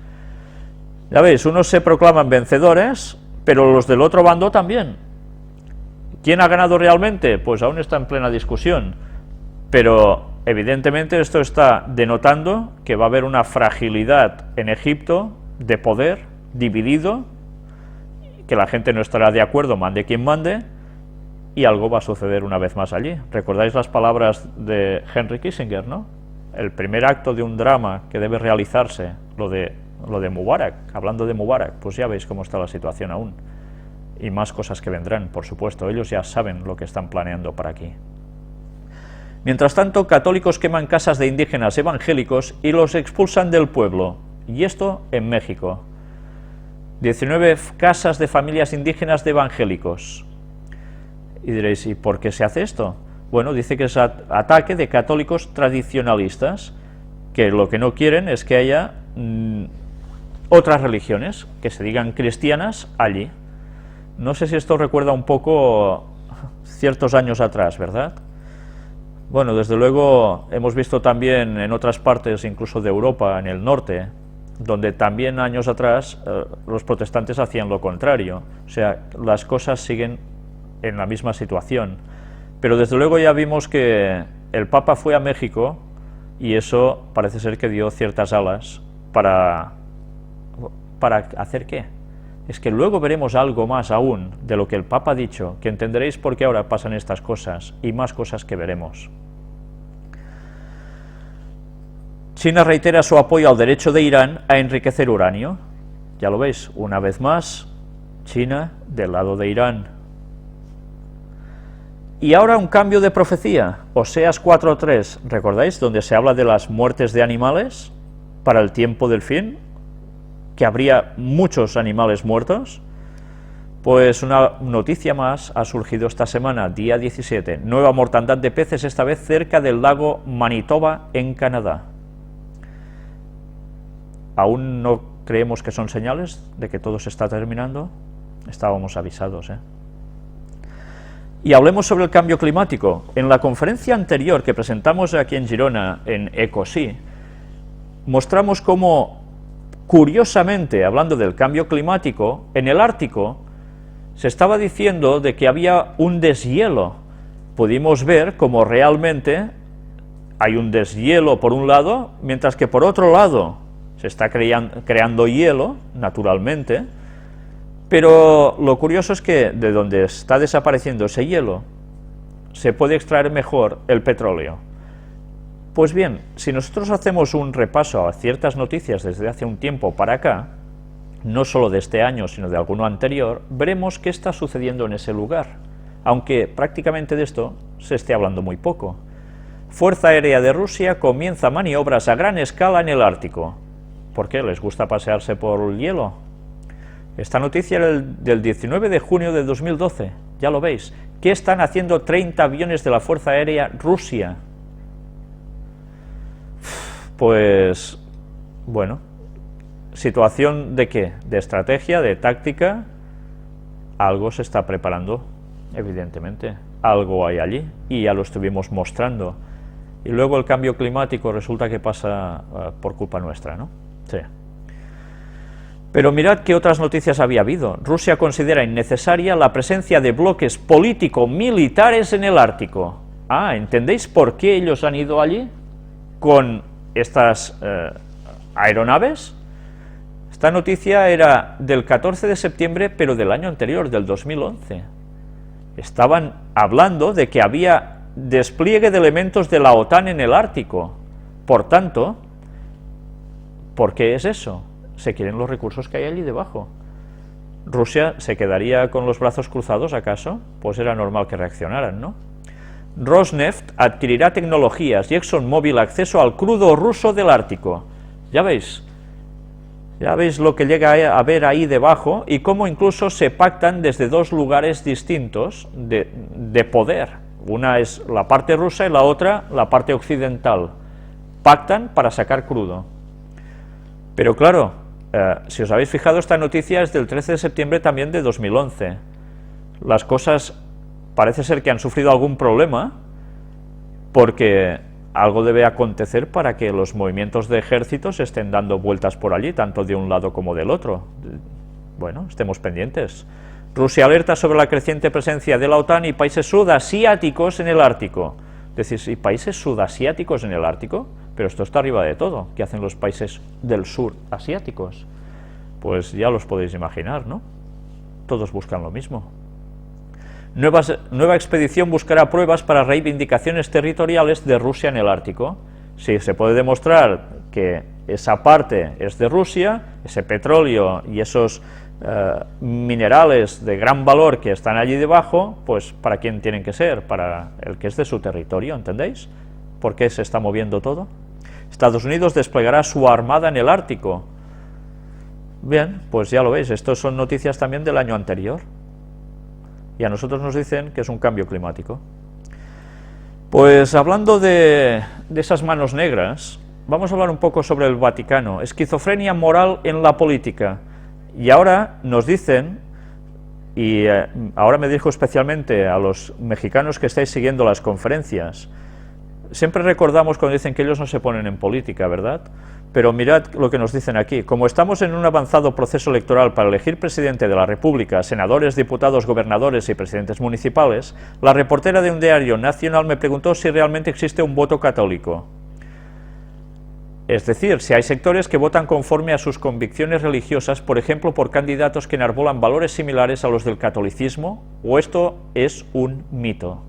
Ya veis, unos se proclaman vencedores, pero los del otro bando también. ¿Quién ha ganado realmente? Pues aún está en plena discusión. Pero evidentemente esto está denotando que va a haber una fragilidad en Egipto de poder dividido, que la gente no estará de acuerdo, mande quien mande, y algo va a suceder una vez más allí. ¿Recordáis las palabras de Henry Kissinger, no? El primer acto de un drama que debe realizarse, lo de Mubarak, hablando de Mubarak, pues ya veis cómo está la situación aún. Y más cosas que vendrán, por supuesto, ellos ya saben lo que están planeando para aquí. Mientras tanto, católicos queman casas de indígenas evangélicos y los expulsan del pueblo, y esto en México. 19 casas de familias indígenas de evangélicos. Y diréis, ¿y por qué se hace esto? Bueno, dice que es ataque de católicos tradicionalistas, que lo que no quieren es que haya otras religiones, que se digan cristianas allí. No sé si esto recuerda un poco ciertos años atrás, ¿verdad? Bueno, desde luego hemos visto también en otras partes, incluso de Europa, en el norte, donde también años atrás los protestantes hacían lo contrario. O sea, las cosas siguen en la misma situación. Pero desde luego ya vimos que el Papa fue a México y eso parece ser que dio ciertas alas para ¿hacer qué? Es que luego veremos algo más aún de lo que el Papa ha dicho, que entenderéis por qué ahora pasan estas cosas y más cosas que veremos. China reitera su apoyo al derecho de Irán a enriquecer uranio. Ya lo veis, una vez más, China del lado de Irán. Y ahora un cambio de profecía, Oseas 4:3, ¿recordáis? Donde se habla de las muertes de animales para el tiempo del fin, que habría muchos animales muertos. Pues una noticia más ha surgido esta semana, día 17, nueva mortandad de peces, esta vez cerca del lago Manitoba, en Canadá. ¿Aún no creemos que son señales de que todo se está terminando? Estábamos avisados, ¿eh? Y hablemos sobre el cambio climático. En la conferencia anterior que presentamos aquí en Girona, en ECOSI, mostramos cómo, curiosamente, hablando del cambio climático, en el Ártico se estaba diciendo de que había un deshielo. Pudimos ver cómo realmente hay un deshielo por un lado, mientras que por otro lado se está creando hielo, naturalmente, pero lo curioso es que de donde está desapareciendo ese hielo se puede extraer mejor el petróleo. Pues bien, si nosotros hacemos un repaso a ciertas noticias desde hace un tiempo para acá, no solo de este año, sino de alguno anterior, veremos qué está sucediendo en ese lugar, aunque prácticamente de esto se esté hablando muy poco. Fuerza Aérea de Rusia comienza maniobras a gran escala en el Ártico. ¿Por qué? ¿Les gusta pasearse por el hielo? Esta noticia era del 19 de junio de 2012, ya lo veis. ¿Qué están haciendo 30 aviones de la Fuerza Aérea Rusia? Pues, bueno, situación de qué, de estrategia, de táctica, algo se está preparando, evidentemente, algo hay allí, y ya lo estuvimos mostrando, y luego el cambio climático resulta que pasa por culpa nuestra, ¿no? Sí. Pero mirad qué otras noticias había habido. Rusia considera innecesaria la presencia de bloques político-militares en el Ártico. Ah, ¿entendéis por qué ellos han ido allí con estas aeronaves? Esta noticia era del 14 de septiembre, pero del año anterior, del 2011. Estaban hablando de que había despliegue de elementos de la OTAN en el Ártico. Por tanto, ¿por qué es eso? Se quieren los recursos que hay allí debajo. ¿Rusia se quedaría con los brazos cruzados, acaso? Pues era normal que reaccionaran, ¿no? Rosneft adquirirá tecnologías y ExxonMobil acceso al crudo ruso del Ártico. Ya veis lo que llega a haber ahí debajo y cómo incluso se pactan desde dos lugares distintos de poder. Una es la parte rusa y la otra la parte occidental. Pactan para sacar crudo. Pero claro, si os habéis fijado, esta noticia es del 13 de septiembre también de 2011. Las cosas parece ser que han sufrido algún problema, porque algo debe acontecer para que los movimientos de ejércitos estén dando vueltas por allí, tanto de un lado como del otro. Bueno, estemos pendientes. Rusia alerta sobre la creciente presencia de la OTAN y países sudasiáticos en el Ártico. Decís, ¿y países sudasiáticos en el Ártico? Pero esto está arriba de todo. ¿Qué hacen los países del sur asiáticos? Pues ya los podéis imaginar, ¿no? Todos buscan lo mismo. Nueva expedición buscará pruebas para reivindicaciones territoriales de Rusia en el Ártico. Si se puede demostrar que esa parte es de Rusia, ese petróleo y esos minerales de gran valor que están allí debajo, pues ¿para quién tienen que ser? Para el que es de su territorio, ¿entendéis? ¿Por qué se está moviendo todo? Estados Unidos desplegará su armada en el Ártico. Bien, pues ya lo veis, estas son noticias también del año anterior. Y a nosotros nos dicen que es un cambio climático. Pues hablando de esas manos negras, vamos a hablar un poco sobre el Vaticano. Esquizofrenia moral en la política. Y ahora nos dicen, y ahora me dirijo especialmente a los mexicanos que estáis siguiendo las conferencias, Siempre recordamos cuando dicen que ellos no se ponen en política, ¿verdad? Pero mirad lo que nos dicen aquí. Como estamos en un avanzado proceso electoral para elegir presidente de la República, senadores, diputados, gobernadores y presidentes municipales, la reportera de un diario nacional me preguntó si realmente existe un voto católico. Es decir, si hay sectores que votan conforme a sus convicciones religiosas, por ejemplo, por candidatos que enarbolan valores similares a los del catolicismo, o esto es un mito.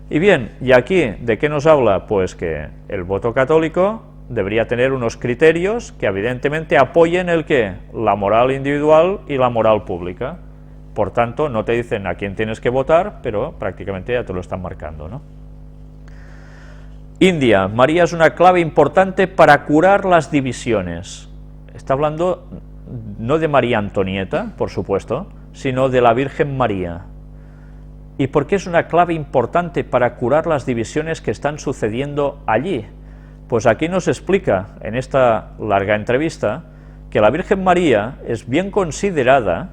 Y bien, ¿y aquí de qué nos habla? Pues que el voto católico debería tener unos criterios que evidentemente apoyen el ¿qué? La moral individual y la moral pública. Por tanto, no te dicen a quién tienes que votar, pero prácticamente ya te lo están marcando, ¿no? India, María es una clave importante para curar las divisiones. Está hablando no de María Antonieta, por supuesto, sino de la Virgen María. ¿Y por qué es una clave importante para curar las divisiones que están sucediendo allí? Pues aquí nos explica, en esta larga entrevista, que la Virgen María es bien considerada.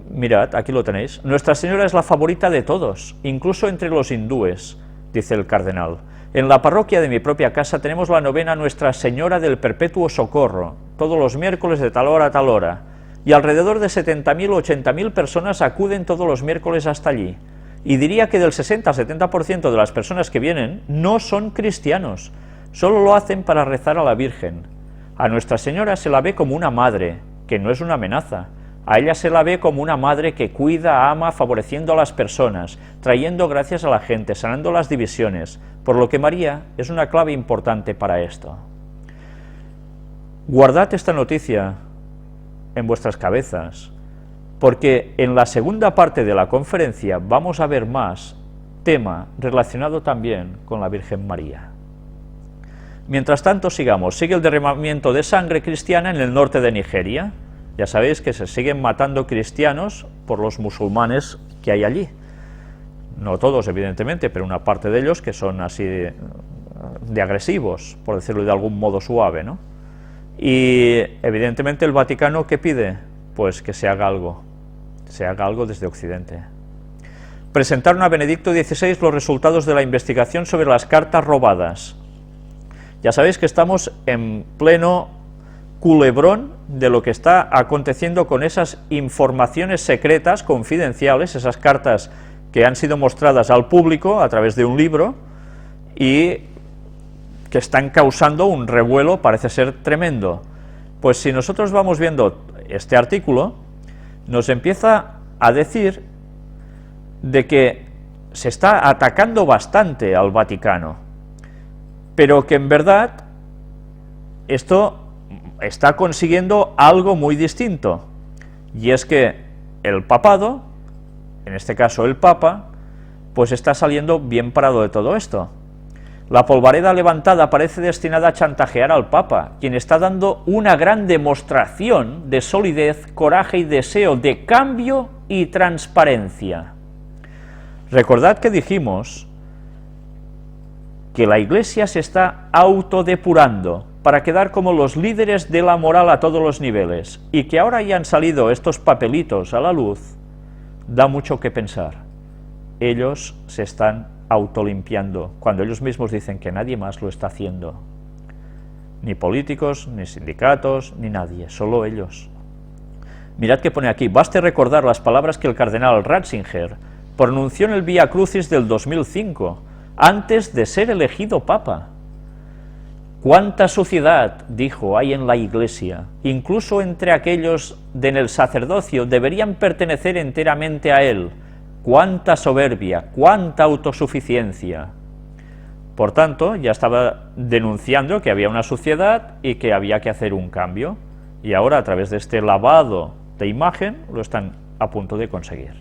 Mirad, aquí lo tenéis. Nuestra Señora es la favorita de todos, incluso entre los hindúes, dice el cardenal. En la parroquia de mi propia casa tenemos la novena Nuestra Señora del Perpetuo Socorro, todos los miércoles de tal hora a tal hora, y alrededor de 70.000 o 80.000 personas acuden todos los miércoles hasta allí. Y diría que del 60-70% de las personas que vienen no son cristianos, solo lo hacen para rezar a la Virgen. A Nuestra Señora se la ve como una madre, que no es una amenaza. A ella se la ve como una madre que cuida, ama, favoreciendo a las personas, trayendo gracias a la gente, sanando las divisiones, por lo que María es una clave importante para esto. Guardad esta noticia en vuestras cabezas, porque en la segunda parte de la conferencia vamos a ver más tema relacionado también con la Virgen María. Mientras tanto, sigamos. Sigue el derramamiento de sangre cristiana en el norte de Nigeria. Ya sabéis que se siguen matando cristianos por los musulmanes que hay allí. No todos, evidentemente, pero una parte de ellos que son así de agresivos, por decirlo de algún modo suave, ¿no? Y evidentemente el Vaticano, ¿qué pide? Pues que se haga algo desde Occidente. Presentaron a Benedicto XVI los resultados de la investigación sobre las cartas robadas. Ya sabéis que estamos en pleno culebrón de lo que está aconteciendo con esas informaciones secretas, confidenciales, esas cartas que han sido mostradas al público a través de un libro y que están causando un revuelo, parece ser tremendo. Pues si nosotros vamos viendo este artículo, nos empieza a decir de que se está atacando bastante al Vaticano, pero que en verdad esto está consiguiendo algo muy distinto, y es que el papado, en este caso el Papa, pues está saliendo bien parado de todo esto. La polvareda levantada parece destinada a chantajear al Papa, quien está dando una gran demostración de solidez, coraje y deseo de cambio y transparencia. Recordad que dijimos que la Iglesia se está autodepurando para quedar como los líderes de la moral a todos los niveles, y que ahora ya han salido estos papelitos a la luz, da mucho que pensar. Ellos se están autolimpiando, cuando ellos mismos dicen que nadie más lo está haciendo. Ni políticos, ni sindicatos, ni nadie, solo ellos. Mirad que pone aquí: baste recordar las palabras que el cardenal Ratzinger pronunció en el Vía Crucis del 2005, antes de ser elegido Papa. ¿Cuánta suciedad, dijo, hay en la Iglesia? Incluso entre aquellos en el sacerdocio deberían pertenecer enteramente a él. ¡Cuánta soberbia! ¡Cuánta autosuficiencia! Por tanto, ya estaba denunciando que había una suciedad y que había que hacer un cambio. Y ahora, a través de este lavado de imagen, lo están a punto de conseguir.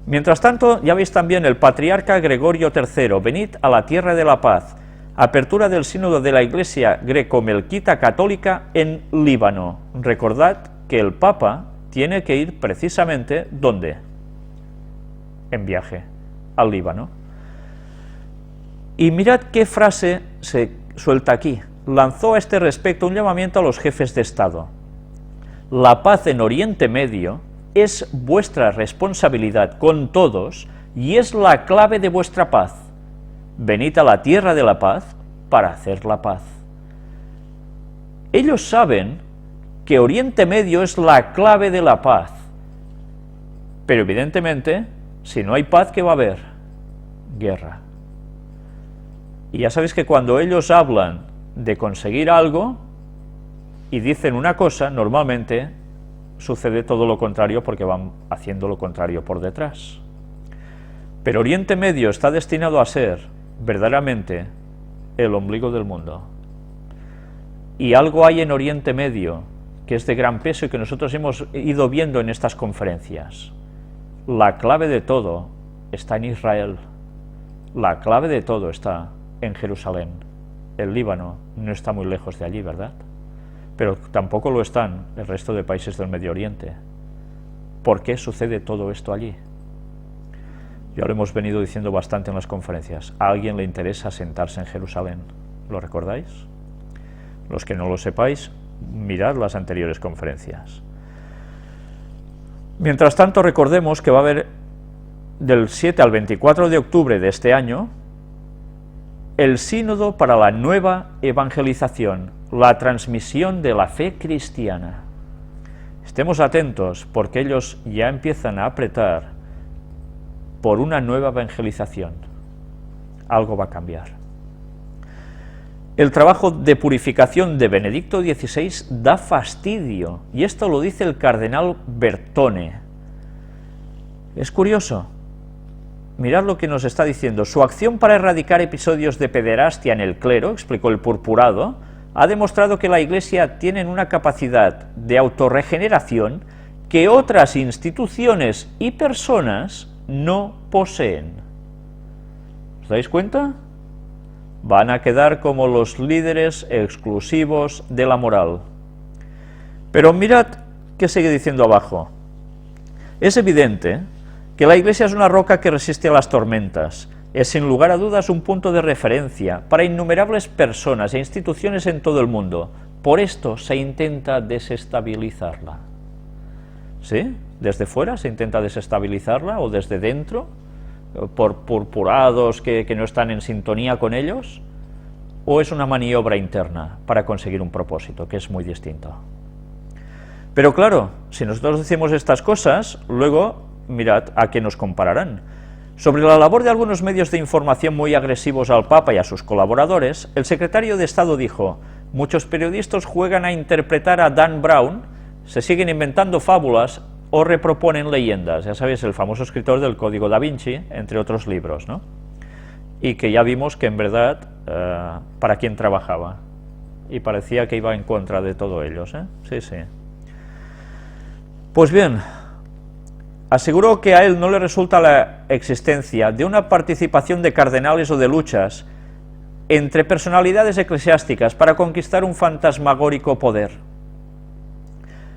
Mientras tanto, ya veis también el patriarca Gregorio III, venid a la tierra de la paz, apertura del sínodo de la Iglesia greco-melquita católica en Líbano. Recordad que el Papa tiene que ir precisamente, ¿dónde? En viaje, al Líbano. Y mirad qué frase se suelta aquí. Lanzó a este respecto un llamamiento a los jefes de Estado. La paz en Oriente Medio es vuestra responsabilidad con todos y es la clave de vuestra paz. venid a la tierra de la paz para hacer la paz. Ellos saben que Oriente Medio es la clave de la paz, pero evidentemente, si no hay paz, ¿qué va a haber? Guerra. Y ya sabéis que cuando ellos hablan de conseguir algo y dicen una cosa, normalmente sucede todo lo contrario porque van haciendo lo contrario por detrás. Pero Oriente Medio está destinado a ser verdaderamente el ombligo del mundo. Y algo hay en Oriente Medio que es de gran peso y que nosotros hemos ido viendo en estas conferencias. La clave de todo está en Israel. La clave de todo está en Jerusalén. El Líbano no está muy lejos de allí, ¿verdad? Pero tampoco lo están el resto de países del Medio Oriente. ¿Por qué sucede todo esto allí? Ya lo hemos venido diciendo bastante en las conferencias. A alguien le interesa sentarse en Jerusalén. ¿Lo recordáis? Los que no lo sepáis, mirad las anteriores conferencias. Mientras tanto, recordemos que va a haber del 7 al 24 de octubre de este año el Sínodo para la Nueva Evangelización, la transmisión de la fe cristiana. Estemos atentos porque ellos ya empiezan a apretar por una nueva evangelización. Algo va a cambiar. El trabajo de purificación de Benedicto XVI da fastidio, y esto lo dice el cardenal Bertone. Es curioso. Mirad lo que nos está diciendo. Su acción para erradicar episodios de pederastia en el clero, explicó el purpurado, ha demostrado que la Iglesia tiene una capacidad de autorregeneración que otras instituciones y personas no poseen. ¿Os dais cuenta? Van a quedar como los líderes exclusivos de la moral. Pero mirad qué sigue diciendo abajo. Es evidente que la Iglesia es una roca que resiste a las tormentas. Es sin lugar a dudas un punto de referencia para innumerables personas e instituciones en todo el mundo. Por esto se intenta desestabilizarla. ¿Sí? ¿Desde fuera se intenta desestabilizarla o desde dentro? ¿Por purpurados que no están en sintonía con ellos? ¿O es una maniobra interna para conseguir un propósito, que es muy distinto? Pero claro, si nosotros decimos estas cosas, luego mirad a qué nos compararán. Sobre la labor de algunos medios de información muy agresivos al Papa y a sus colaboradores, el secretario de Estado dijo: muchos periodistas juegan a interpretar a Dan Brown, se siguen inventando fábulas o reproponen leyendas. Ya sabéis, el famoso escritor del Código da Vinci, entre otros libros, ¿no? Y que ya vimos que en verdad para quién trabajaba, y parecía que iba en contra de todos ellos, ¿eh? Sí, sí. Pues bien, aseguró que a él no le resulta la existencia de una participación de cardenales o de luchas entre personalidades eclesiásticas para conquistar un fantasmagórico poder.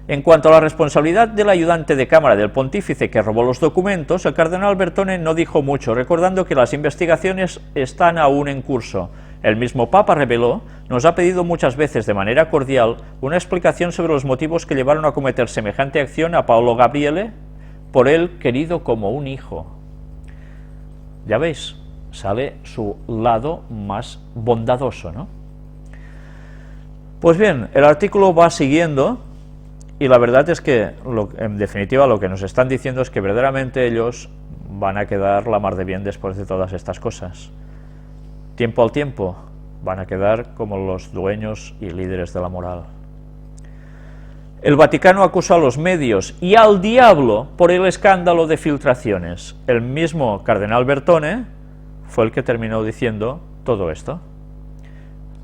En cuanto a la responsabilidad del ayudante de cámara del pontífice que robó los documentos, el cardenal Bertone no dijo mucho, recordando que las investigaciones están aún en curso. El mismo Papa reveló: nos ha pedido muchas veces de manera cordial una explicación sobre los motivos que llevaron a cometer semejante acción a Paolo Gabriele, por él querido como un hijo. Ya veis, sale su lado más bondadoso, ¿no? Pues bien, el artículo va siguiendo. Y la verdad es que, en definitiva, lo que nos están diciendo es que verdaderamente ellos van a quedar la mar de bien después de todas estas cosas. Tiempo al tiempo, van a quedar como los dueños y líderes de la moral. El Vaticano acusó a los medios y al diablo por el escándalo de filtraciones. El mismo cardenal Bertone fue el que terminó diciendo todo esto.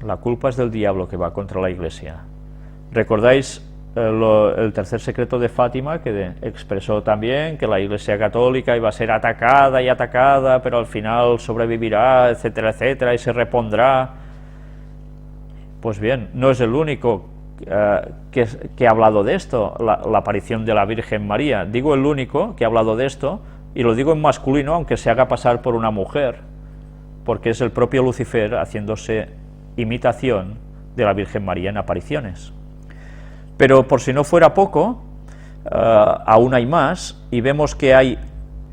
La culpa es del diablo que va contra la Iglesia. ¿Recordáis el tercer secreto de Fátima, que expresó también que la Iglesia Católica iba a ser atacada y atacada, pero al final sobrevivirá, etcétera, etcétera, y se Pues bien, no es el único que ha hablado de esto, la aparición de la Virgen María. Digo el único que ha hablado de esto, y lo digo en masculino, aunque se haga pasar por una mujer, porque es el propio Lucifer haciéndose imitación de la Virgen María en apariciones. Pero por si no fuera poco, aún hay más, y vemos que hay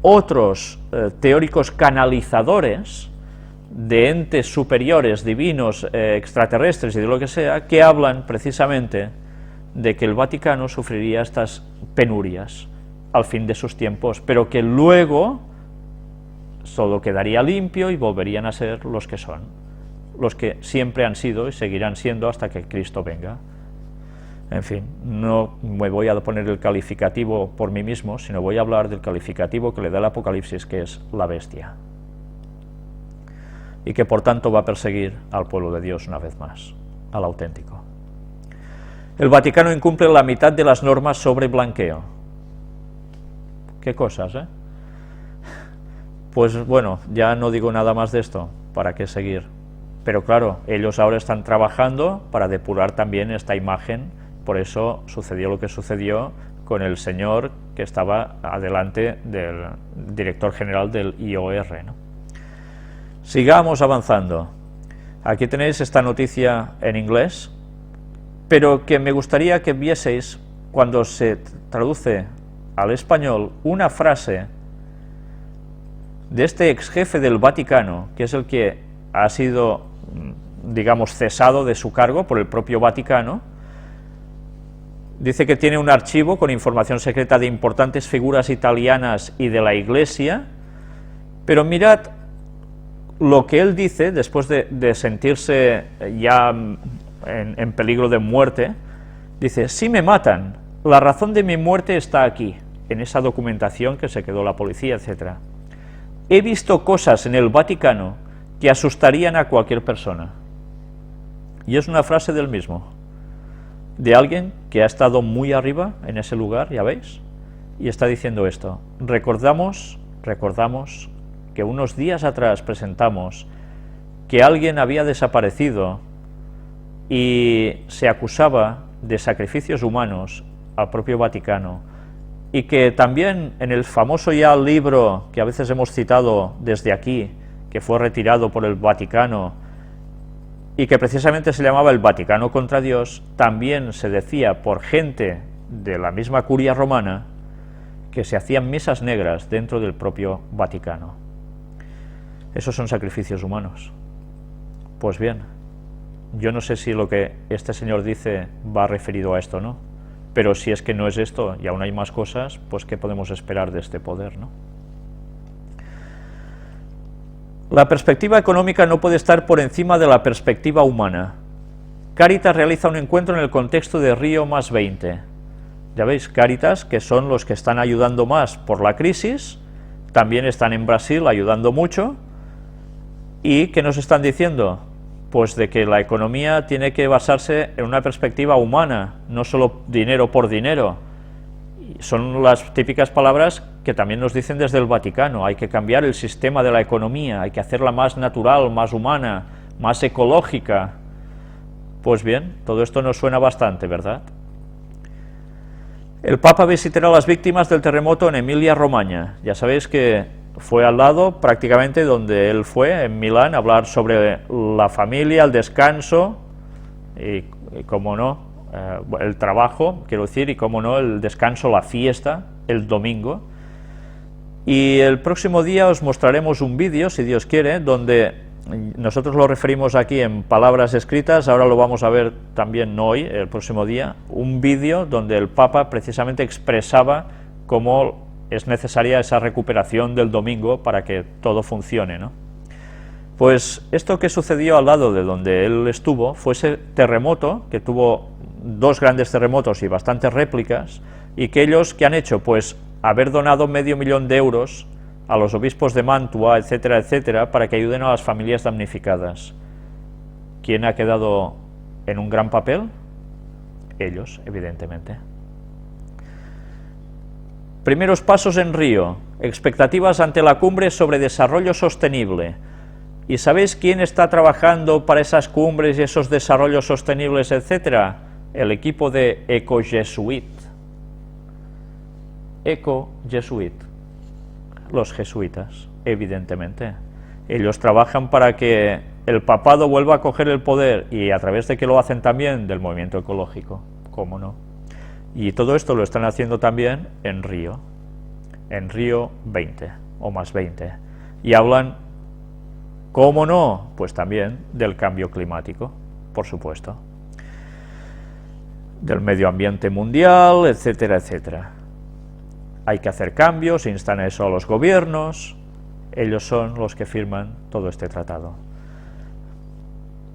otros teóricos canalizadores de entes superiores, divinos, extraterrestres y de lo que sea, que hablan precisamente de que el Vaticano sufriría estas penurias al fin de sus tiempos, pero que luego todo quedaría limpio y volverían a ser los que son, los que siempre han sido y seguirán siendo hasta que Cristo venga. En fin, no me voy a poner el calificativo por mí mismo, sino voy a hablar del calificativo que le da el Apocalipsis, que es la bestia, y que por tanto va a perseguir al pueblo de Dios una vez más, al auténtico. El Vaticano incumple la mitad de las normas sobre blanqueo. ¿Qué cosas, eh? Pues bueno, ya no digo nada más de esto, ¿para qué seguir? Pero claro, ellos ahora están trabajando para depurar también esta imagen, por eso sucedió lo que sucedió con el señor que estaba adelante del director general del IOR, ¿no? Sigamos avanzando. Aquí tenéis esta noticia en inglés, pero que me gustaría que vieseis, cuando se traduce al español, una frase de este ex jefe del Vaticano, que es el que ha sido, digamos, cesado de su cargo por el propio Vaticano. Dice que tiene un archivo con información secreta de importantes figuras italianas y de la Iglesia, pero mirad lo que él dice después de sentirse ya en peligro de muerte. Dice: si me matan, la razón de mi muerte está aquí, en esa documentación que se quedó la policía, etc. He visto cosas en el Vaticano que asustarían a cualquier persona. Y es una frase del mismo, de alguien que ha estado muy arriba en ese lugar, ya veis, y está diciendo esto. Recordamos que unos días atrás presentamos que alguien había desaparecido y se acusaba de sacrificios humanos al propio Vaticano, y que también en el famoso ya libro que a veces hemos citado desde aquí, que fue retirado por el Vaticano, y que precisamente se llamaba El Vaticano contra Dios, también se decía por gente de la misma curia romana que se hacían misas negras dentro del propio Vaticano. Esos son sacrificios humanos. Pues bien, yo no sé si lo que este señor dice va referido a esto o no, pero si es que no es esto y aún hay más cosas, pues ¿qué podemos esperar de este poder, no? La perspectiva económica no puede estar por encima de la perspectiva humana. Cáritas realiza un encuentro en el contexto de Río +20. Ya veis, Cáritas, que son los que están ayudando más por la crisis, también están en Brasil ayudando mucho. ¿Y qué nos están diciendo? Pues de que la economía tiene que basarse en una perspectiva humana, no solo dinero por dinero. Son las típicas palabras que también nos dicen desde el Vaticano. Hay que cambiar el sistema de la economía, hay que hacerla más natural, más humana, más ecológica. Pues bien, todo esto nos suena bastante, ¿verdad? El Papa visitará a las víctimas del terremoto en Emilia-Romagna. Ya sabéis que fue al lado prácticamente donde él fue, en Milán, a hablar sobre la familia, el descanso y cómo no, el trabajo, quiero decir, y cómo no, el descanso, la fiesta, el domingo. Y el próximo día os mostraremos un vídeo, si Dios quiere, donde nosotros lo referimos aquí en palabras escritas, ahora lo vamos a ver también, no hoy, el próximo día, un vídeo donde el Papa precisamente expresaba cómo es necesaria esa recuperación del domingo para que todo funcione, ¿no? Pues esto que sucedió al lado de donde él estuvo fue ese terremoto, que tuvo dos grandes terremotos y bastantes réplicas, y que ellos, ¿qué han hecho? Pues haber donado $500,000 a los obispos de Mantua, etcétera, etcétera, para que ayuden a las familias damnificadas. ¿Quién ha quedado en un gran papel? Ellos, evidentemente. Primeros pasos en Río, expectativas ante la cumbre sobre desarrollo sostenible. ¿Y sabéis quién está trabajando para esas cumbres y esos desarrollos sostenibles, etcétera? El equipo de Eco-Jesuit. Eco-Jesuit. Los jesuitas, evidentemente. Ellos trabajan para que el papado vuelva a coger el poder, y a través de que lo hacen también del movimiento ecológico, ¿cómo no? Y todo esto lo están haciendo también en Río 20 o +20, y hablan ¿Cómo no? Pues también del cambio climático, por supuesto. Del medio ambiente mundial, etcétera, etcétera. Hay que hacer cambios, instan a eso a los gobiernos, ellos son los que firman todo este tratado.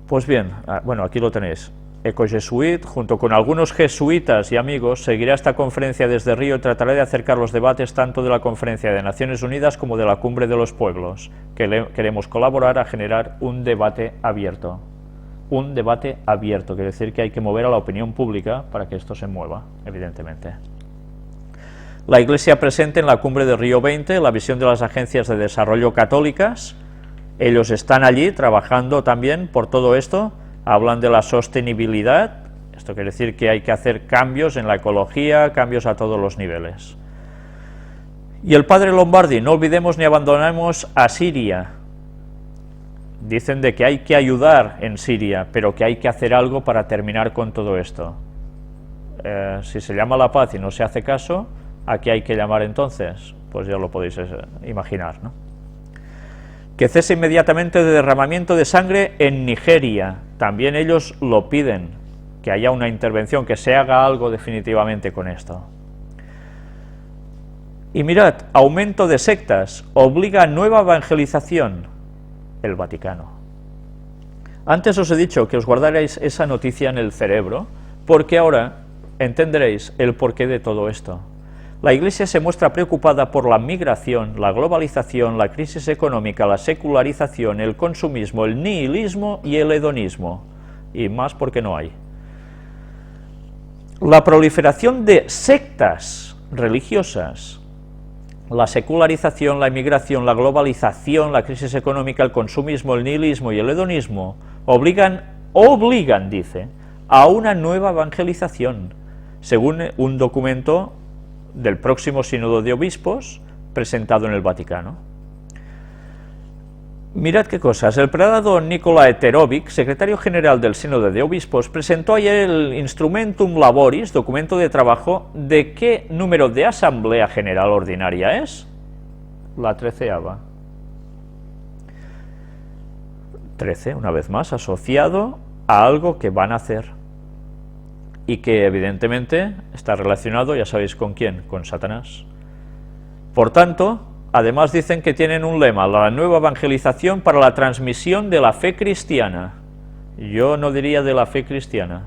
Pues bien, bueno, aquí lo tenéis. Ecojesuit, junto con algunos jesuitas y amigos, seguirá esta conferencia desde Río y tratará de acercar los debates tanto de la Conferencia de Naciones Unidas como de la Cumbre de los Pueblos, que queremos colaborar a generar un debate abierto. Un debate abierto, quiere decir que hay que mover a la opinión pública para que esto se mueva, evidentemente. La Iglesia presente en la Cumbre de Río 20, la visión de las agencias de desarrollo católicas, ellos están allí trabajando también por todo esto. Hablan de la sostenibilidad, esto quiere decir que hay que hacer cambios en la ecología, cambios a todos los niveles. Y el padre Lombardi, no olvidemos ni abandonemos a Siria. Dicen de que hay que ayudar en Siria, pero que hay que hacer algo para terminar con todo esto. Si se llama la paz y no se hace caso, ¿a qué hay que llamar entonces? Pues ya lo podéis imaginar, ¿no? Que cese inmediatamente el derramamiento de sangre en Nigeria. También ellos lo piden, que haya una intervención, que se haga algo definitivamente con esto. Y mirad, aumento de sectas, obliga a nueva evangelización, el Vaticano. Antes os he dicho que os guardarais esa noticia en el cerebro, porque ahora entenderéis el porqué de todo esto. La Iglesia se muestra preocupada por la migración, la globalización, la crisis económica, la secularización, el consumismo, el nihilismo y el hedonismo, y más porque no hay. La proliferación de sectas religiosas, la secularización, la inmigración, la globalización, la crisis económica, el consumismo, el nihilismo y el hedonismo obligan, dice, a una nueva evangelización, según un documento del próximo sínodo de obispos presentado en el Vaticano. Mirad qué cosas. El prelado Nicola Eterovic, secretario general del sínodo de obispos, presentó ayer el Instrumentum Laboris, documento de trabajo. ¿De qué número de asamblea general ordinaria es? La 13ª. 13, una vez más, asociado a algo que van a hacer. Y que evidentemente está relacionado, ya sabéis con quién, con Satanás. Por tanto, además dicen que tienen un lema, la nueva evangelización para la transmisión de la fe cristiana. Yo no diría de la fe cristiana,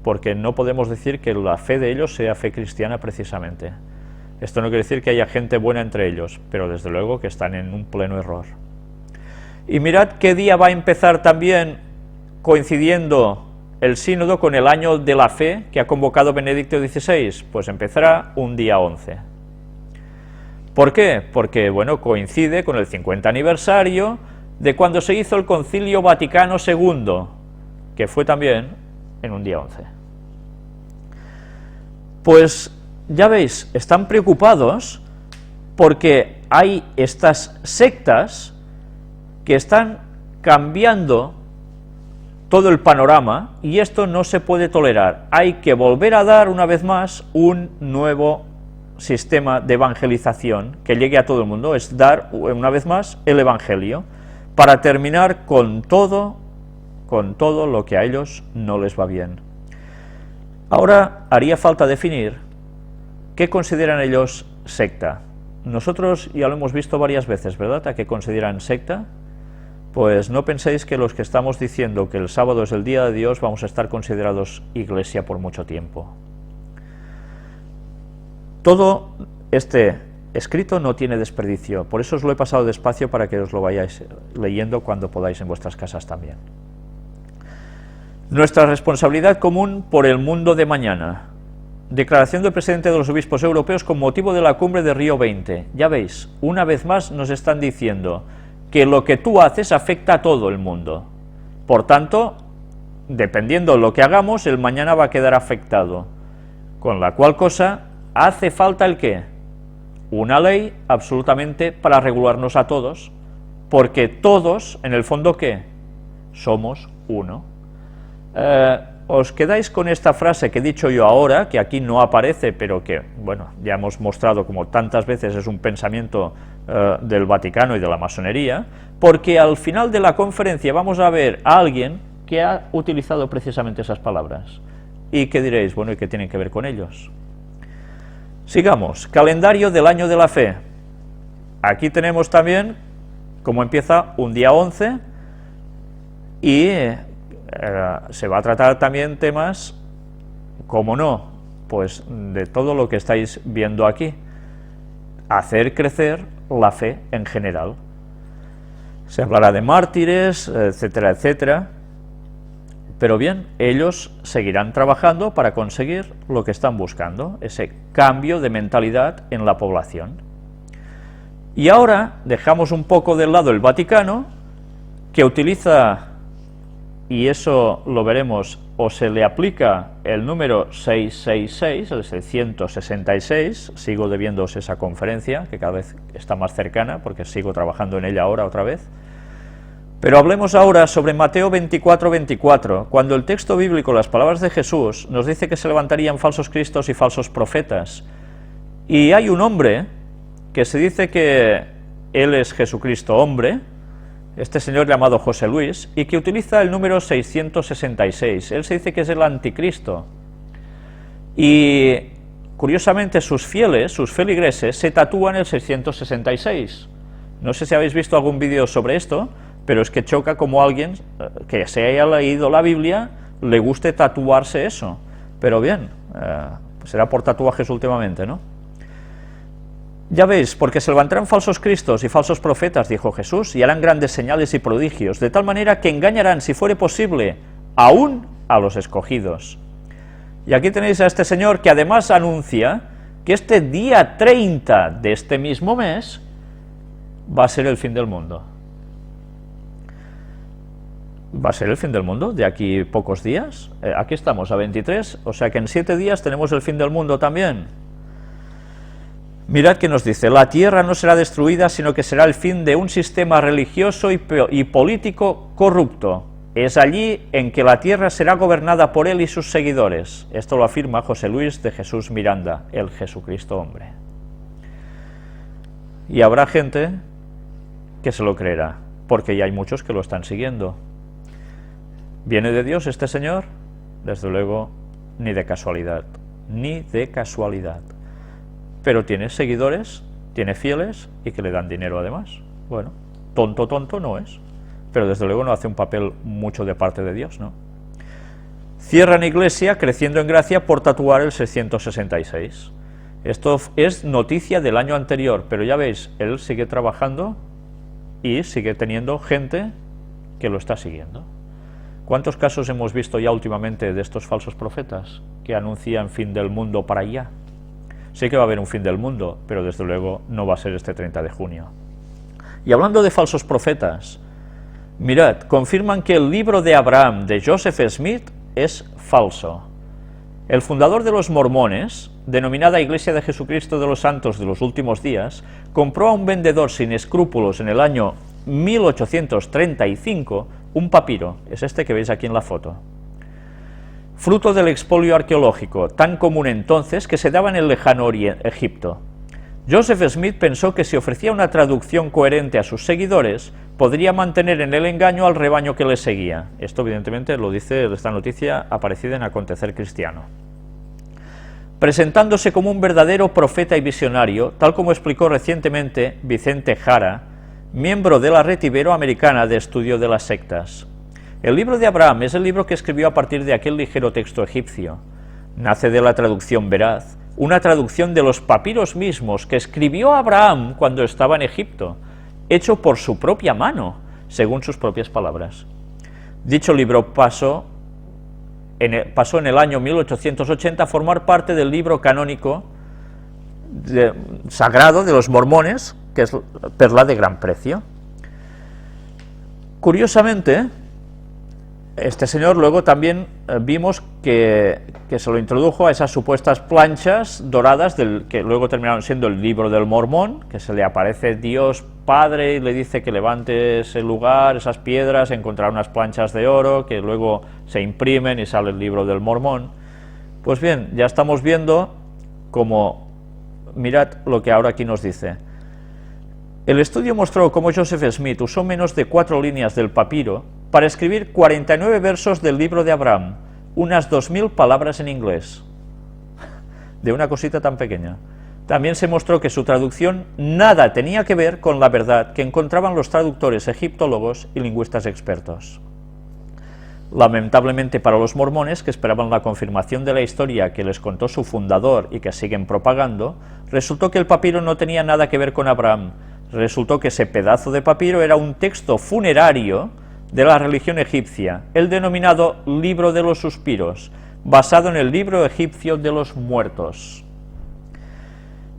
porque no podemos decir que la fe de ellos sea fe cristiana precisamente. Esto no quiere decir que haya gente buena entre ellos, pero desde luego que están en un pleno error. Y mirad qué día va a empezar también coincidiendo el sínodo con el año de la fe que ha convocado Benedicto XVI, pues empezará un día 11. ¿Por qué? Porque, bueno, coincide con el 50 aniversario de cuando se hizo el Concilio Vaticano II, que fue también en un día 11. Pues, ya veis, están preocupados porque hay estas sectas que están cambiando todo el panorama, y esto no se puede tolerar. Hay que volver a dar una vez más un nuevo sistema de evangelización que llegue a todo el mundo, es dar una vez más el Evangelio, para terminar con todo lo que a ellos no les va bien. Ahora haría falta definir qué consideran ellos secta. Nosotros ya lo hemos visto varias veces, ¿verdad?, a qué consideran secta. Pues no penséis que los que estamos diciendo que el sábado es el día de Dios vamos a estar considerados iglesia por mucho tiempo. Todo este escrito no tiene desperdicio, por eso os lo he pasado despacio para que os lo vayáis leyendo cuando podáis en vuestras casas también. Nuestra responsabilidad común por el mundo de mañana. Declaración del presidente de los obispos europeos con motivo de la cumbre de Río 20. Ya veis, una vez más nos están diciendo que lo que tú haces afecta a todo el mundo. Por tanto, dependiendo de lo que hagamos, el mañana va a quedar afectado. Con la cual cosa, hace falta el qué? Una ley absolutamente para regularnos a todos, porque todos, en el fondo, ¿qué? Somos uno. os quedáis con esta frase que he dicho yo ahora, que aquí no aparece, pero que, bueno, ya hemos mostrado como tantas veces es un pensamiento del Vaticano y de la masonería, porque al final de la conferencia vamos a ver a alguien que ha utilizado precisamente esas palabras. ¿Y qué diréis? Bueno, ¿y qué tienen que ver con ellos? Sigamos, calendario del año de la fe. Aquí tenemos también cómo empieza un día 11 y se va a tratar también temas, como no, pues de todo lo que estáis viendo aquí, hacer crecer la fe en general. Se hablará de mártires, etcétera, etcétera, pero bien, ellos seguirán trabajando para conseguir lo que están buscando, ese cambio de mentalidad en la población. Y ahora dejamos un poco de lado el Vaticano, que utiliza, y eso lo veremos, o se le aplica el número 666, el 666, sigo debiéndoos esa conferencia, que cada vez está más cercana, porque sigo trabajando en ella ahora otra vez. Pero hablemos ahora sobre Mateo 24:24, cuando el texto bíblico, las palabras de Jesús, nos dice que se levantarían falsos cristos y falsos profetas. Y hay un hombre que se dice que él es Jesucristo hombre, este señor llamado José Luis, y que utiliza el número 666. Él se dice que es el anticristo. Y curiosamente sus fieles, sus feligreses, se tatúan el 666. No sé si habéis visto algún vídeo sobre esto, pero es que choca como alguien que se haya leído la Biblia le guste tatuarse eso. Pero bien, pues será por tatuajes últimamente, ¿no? Ya veis, porque se levantarán falsos cristos y falsos profetas, dijo Jesús, y harán grandes señales y prodigios, de tal manera que engañarán, si fuere posible, aún a los escogidos. Y aquí tenéis a este señor que además anuncia que este día 30 de este mismo mes va a ser el fin del mundo. ¿Va a ser el fin del mundo de aquí pocos días? Aquí estamos a 23, o sea que en 7 días tenemos el fin del mundo también. Mirad que nos dice, la tierra no será destruida, sino que será el fin de un sistema religioso y político corrupto. Es allí en que la tierra será gobernada por él y sus seguidores. Esto lo afirma José Luis de Jesús Miranda, el Jesucristo hombre. Y habrá gente que se lo creerá, porque ya hay muchos que lo están siguiendo. ¿Viene de Dios este señor? Desde luego, ni de casualidad, ni de casualidad. Pero tiene seguidores, tiene fieles y que le dan dinero además. Bueno, tonto no es, pero desde luego no hace un papel mucho de parte de Dios, ¿no? Cierran iglesia creciendo en gracia por tatuar el 666. Esto es noticia del año anterior, pero ya veis, él sigue trabajando y sigue teniendo gente que lo está siguiendo. ¿Cuántos casos hemos visto ya últimamente de estos falsos profetas que anuncian fin del mundo para allá? Sé que va a haber un fin del mundo, pero desde luego no va a ser este 30 de junio. Y hablando de falsos profetas, mirad, confirman que el libro de Abraham de Joseph Smith es falso. El fundador de los mormones, denominada Iglesia de Jesucristo de los Santos de los Últimos Días, compró a un vendedor sin escrúpulos en el año 1835 un papiro, es este que veis aquí en la foto, fruto del expolio arqueológico, tan común entonces que se daba en el lejano Egipto. Joseph Smith pensó que si ofrecía una traducción coherente a sus seguidores, podría mantener en el engaño al rebaño que le seguía. Esto evidentemente lo dice esta noticia aparecida en Acontecer Cristiano. Presentándose como un verdadero profeta y visionario, tal como explicó recientemente Vicente Jara, miembro de la Red Iberoamericana de Estudio de las Sectas. El libro de Abraham es el libro que escribió a partir de aquel ligero texto egipcio. Nace de la traducción veraz, una traducción de los papiros mismos que escribió Abraham cuando estaba en Egipto, hecho por su propia mano, según sus propias palabras. Dicho libro pasó en el año 1880 a formar parte del libro canónico sagrado de los mormones, que es Perla de Gran Precio. Curiosamente, Este señor luego también vimos que se lo introdujo a esas supuestas planchas doradas que luego terminaron siendo el Libro del Mormón, que se le aparece Dios Padre y le dice que levante ese lugar, esas piedras, encontrar unas planchas de oro que luego se imprimen y sale el Libro del Mormón. Pues bien, ya estamos viendo cómo, mirad lo que ahora aquí nos dice. El estudio mostró cómo Joseph Smith usó menos de 4 líneas del papiro para escribir 49 versos del libro de Abraham, unas 2000 palabras en inglés, de una cosita tan pequeña. También se mostró que su traducción nada tenía que ver con la verdad que encontraban los traductores egiptólogos y lingüistas expertos. Lamentablemente para los mormones, que esperaban la confirmación de la historia que les contó su fundador y que siguen propagando, resultó que el papiro no tenía nada que ver con Abraham. Resultó que ese pedazo de papiro era un texto funerario de la religión egipcia, el denominado Libro de los Suspiros, basado en el libro egipcio de los muertos.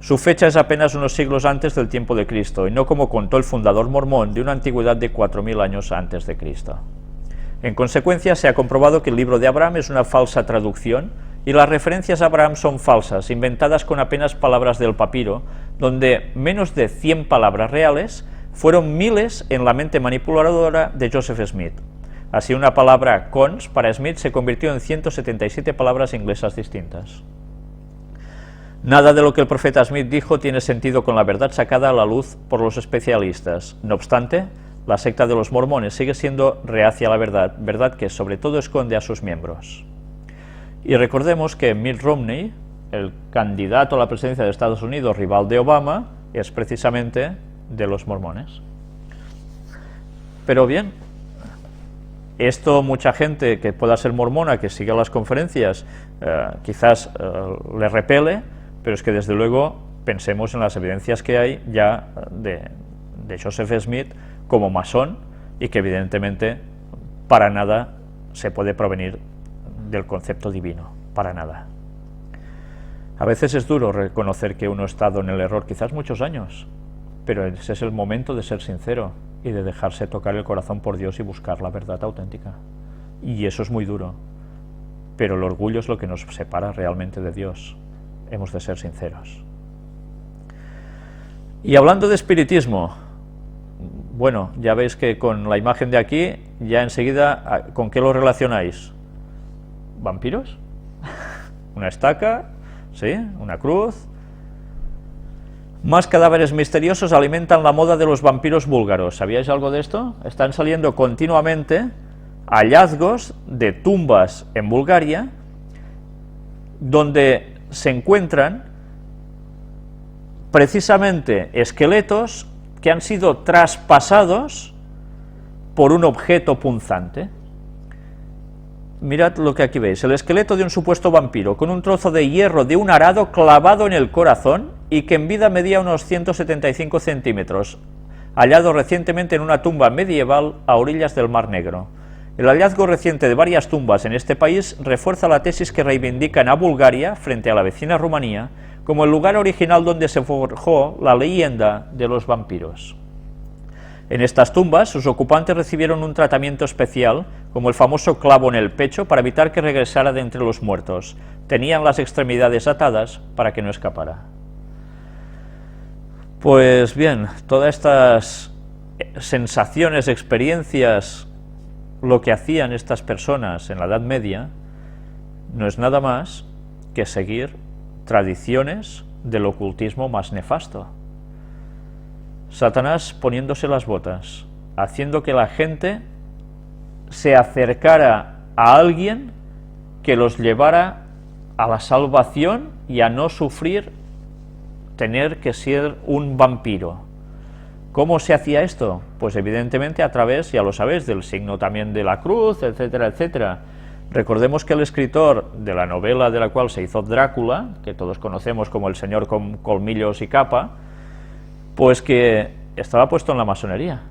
Su fecha es apenas unos siglos antes del tiempo de Cristo, y no como contó el fundador mormón, de una antigüedad de 4000 años antes de Cristo. En consecuencia, se ha comprobado que el libro de Abraham es una falsa traducción, y las referencias a Abraham son falsas, inventadas con apenas palabras del papiro, donde menos de 100 palabras reales fueron miles en la mente manipuladora de Joseph Smith. Así, una palabra cons para Smith se convirtió en 177 palabras inglesas distintas. Nada de lo que el profeta Smith dijo tiene sentido con la verdad sacada a la luz por los especialistas. No obstante, la secta de los mormones sigue siendo reacia a la verdad, verdad que sobre todo esconde a sus miembros. Y recordemos que Mitt Romney, el candidato a la presidencia de Estados Unidos, rival de Obama, es precisamente de los mormones. Pero bien, esto mucha gente que pueda ser mormona, que siga las conferencias, quizás le repele, pero es que desde luego pensemos en las evidencias que hay ya de Joseph Smith como masón, y que evidentemente para nada se puede provenir del concepto divino, para nada. A veces es duro reconocer que uno ha estado en el error, quizás muchos años, pero ese es el momento de ser sincero y de dejarse tocar el corazón por Dios y buscar la verdad auténtica. Y eso es muy duro, pero el orgullo es lo que nos separa realmente de Dios. Hemos de ser sinceros. Y hablando de espiritismo, bueno, ya veis que con la imagen de aquí, ya enseguida, ¿con qué lo relacionáis? ¿Vampiros? ¿Una estaca? ¿Sí? ¿Una cruz? Más cadáveres misteriosos alimentan la moda de los vampiros búlgaros. ¿Sabíais algo de esto? Están saliendo continuamente hallazgos de tumbas en Bulgaria donde se encuentran precisamente esqueletos que han sido traspasados por un objeto punzante. Mirad lo que aquí veis, el esqueleto de un supuesto vampiro con un trozo de hierro de un arado clavado en el corazón y que en vida medía unos 175 centímetros, hallado recientemente en una tumba medieval a orillas del Mar Negro. El hallazgo reciente de varias tumbas en este país refuerza la tesis que reivindican a Bulgaria, frente a la vecina Rumanía, como el lugar original donde se forjó la leyenda de los vampiros. En estas tumbas, sus ocupantes recibieron un tratamiento especial, como el famoso clavo en el pecho, para evitar que regresara de entre los muertos. Tenían las extremidades atadas para que no escapara. Pues bien, todas estas sensaciones, experiencias, lo que hacían estas personas en la Edad Media, no es nada más que seguir tradiciones del ocultismo más nefasto. Satanás poniéndose las botas, haciendo que la gente se acercara a alguien que los llevara a la salvación y a no sufrir tener que ser un vampiro. ¿Cómo se hacía esto? Pues evidentemente a través, ya lo sabéis, del signo también de la cruz, etcétera, etcétera. Recordemos que el escritor de la novela de la cual se hizo Drácula, que todos conocemos como el señor con colmillos y capa, pues que estaba puesto en la masonería.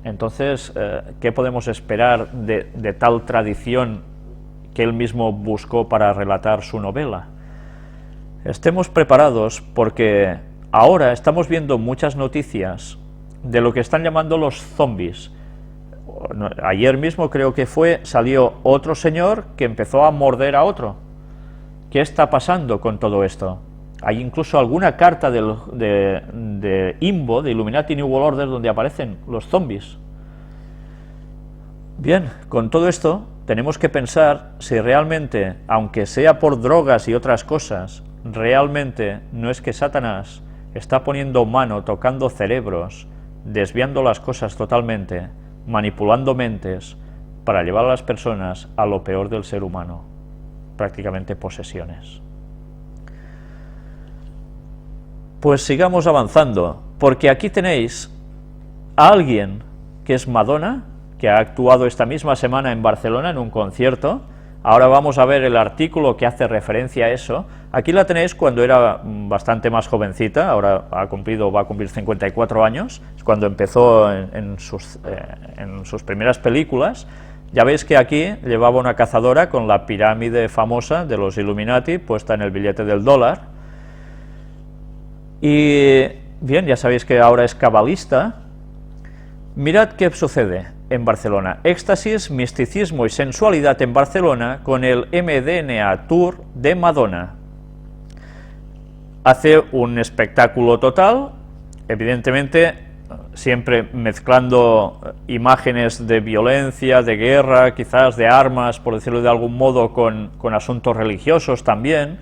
Entonces, ¿qué podemos esperar de tal tradición que él mismo buscó para relatar su novela? Estemos preparados porque ahora estamos viendo muchas noticias de lo que están llamando los zombies. ayer mismo creo que salió otro señor que empezó a morder a otro. ¿Qué está pasando con todo esto? Hay incluso alguna carta de IMBO, de Illuminati New World Order, donde aparecen los zombies. Bien, con todo esto tenemos que pensar si realmente, aunque sea por drogas y otras cosas, realmente no es que Satanás está poniendo mano, tocando cerebros, desviando las cosas totalmente, manipulando mentes, para llevar a las personas a lo peor del ser humano, prácticamente posesiones. Pues sigamos avanzando, porque aquí tenéis a alguien que es Madonna, que ha actuado esta misma semana en Barcelona en un concierto. Ahora vamos a ver el artículo que hace referencia a eso. Aquí la tenéis cuando era bastante más jovencita, ahora va a cumplir 54 años, es cuando empezó en sus primeras películas. Ya veis que aquí llevaba una cazadora con la pirámide famosa de los Illuminati puesta en el billete del dólar. Y bien, ya sabéis que ahora es cabalista. Mirad qué sucede en Barcelona: éxtasis, misticismo y sensualidad en Barcelona con el MDNA Tour de Madonna. Hace un espectáculo total, evidentemente siempre mezclando imágenes de violencia, de guerra, quizás de armas, por decirlo de algún modo, con asuntos religiosos también.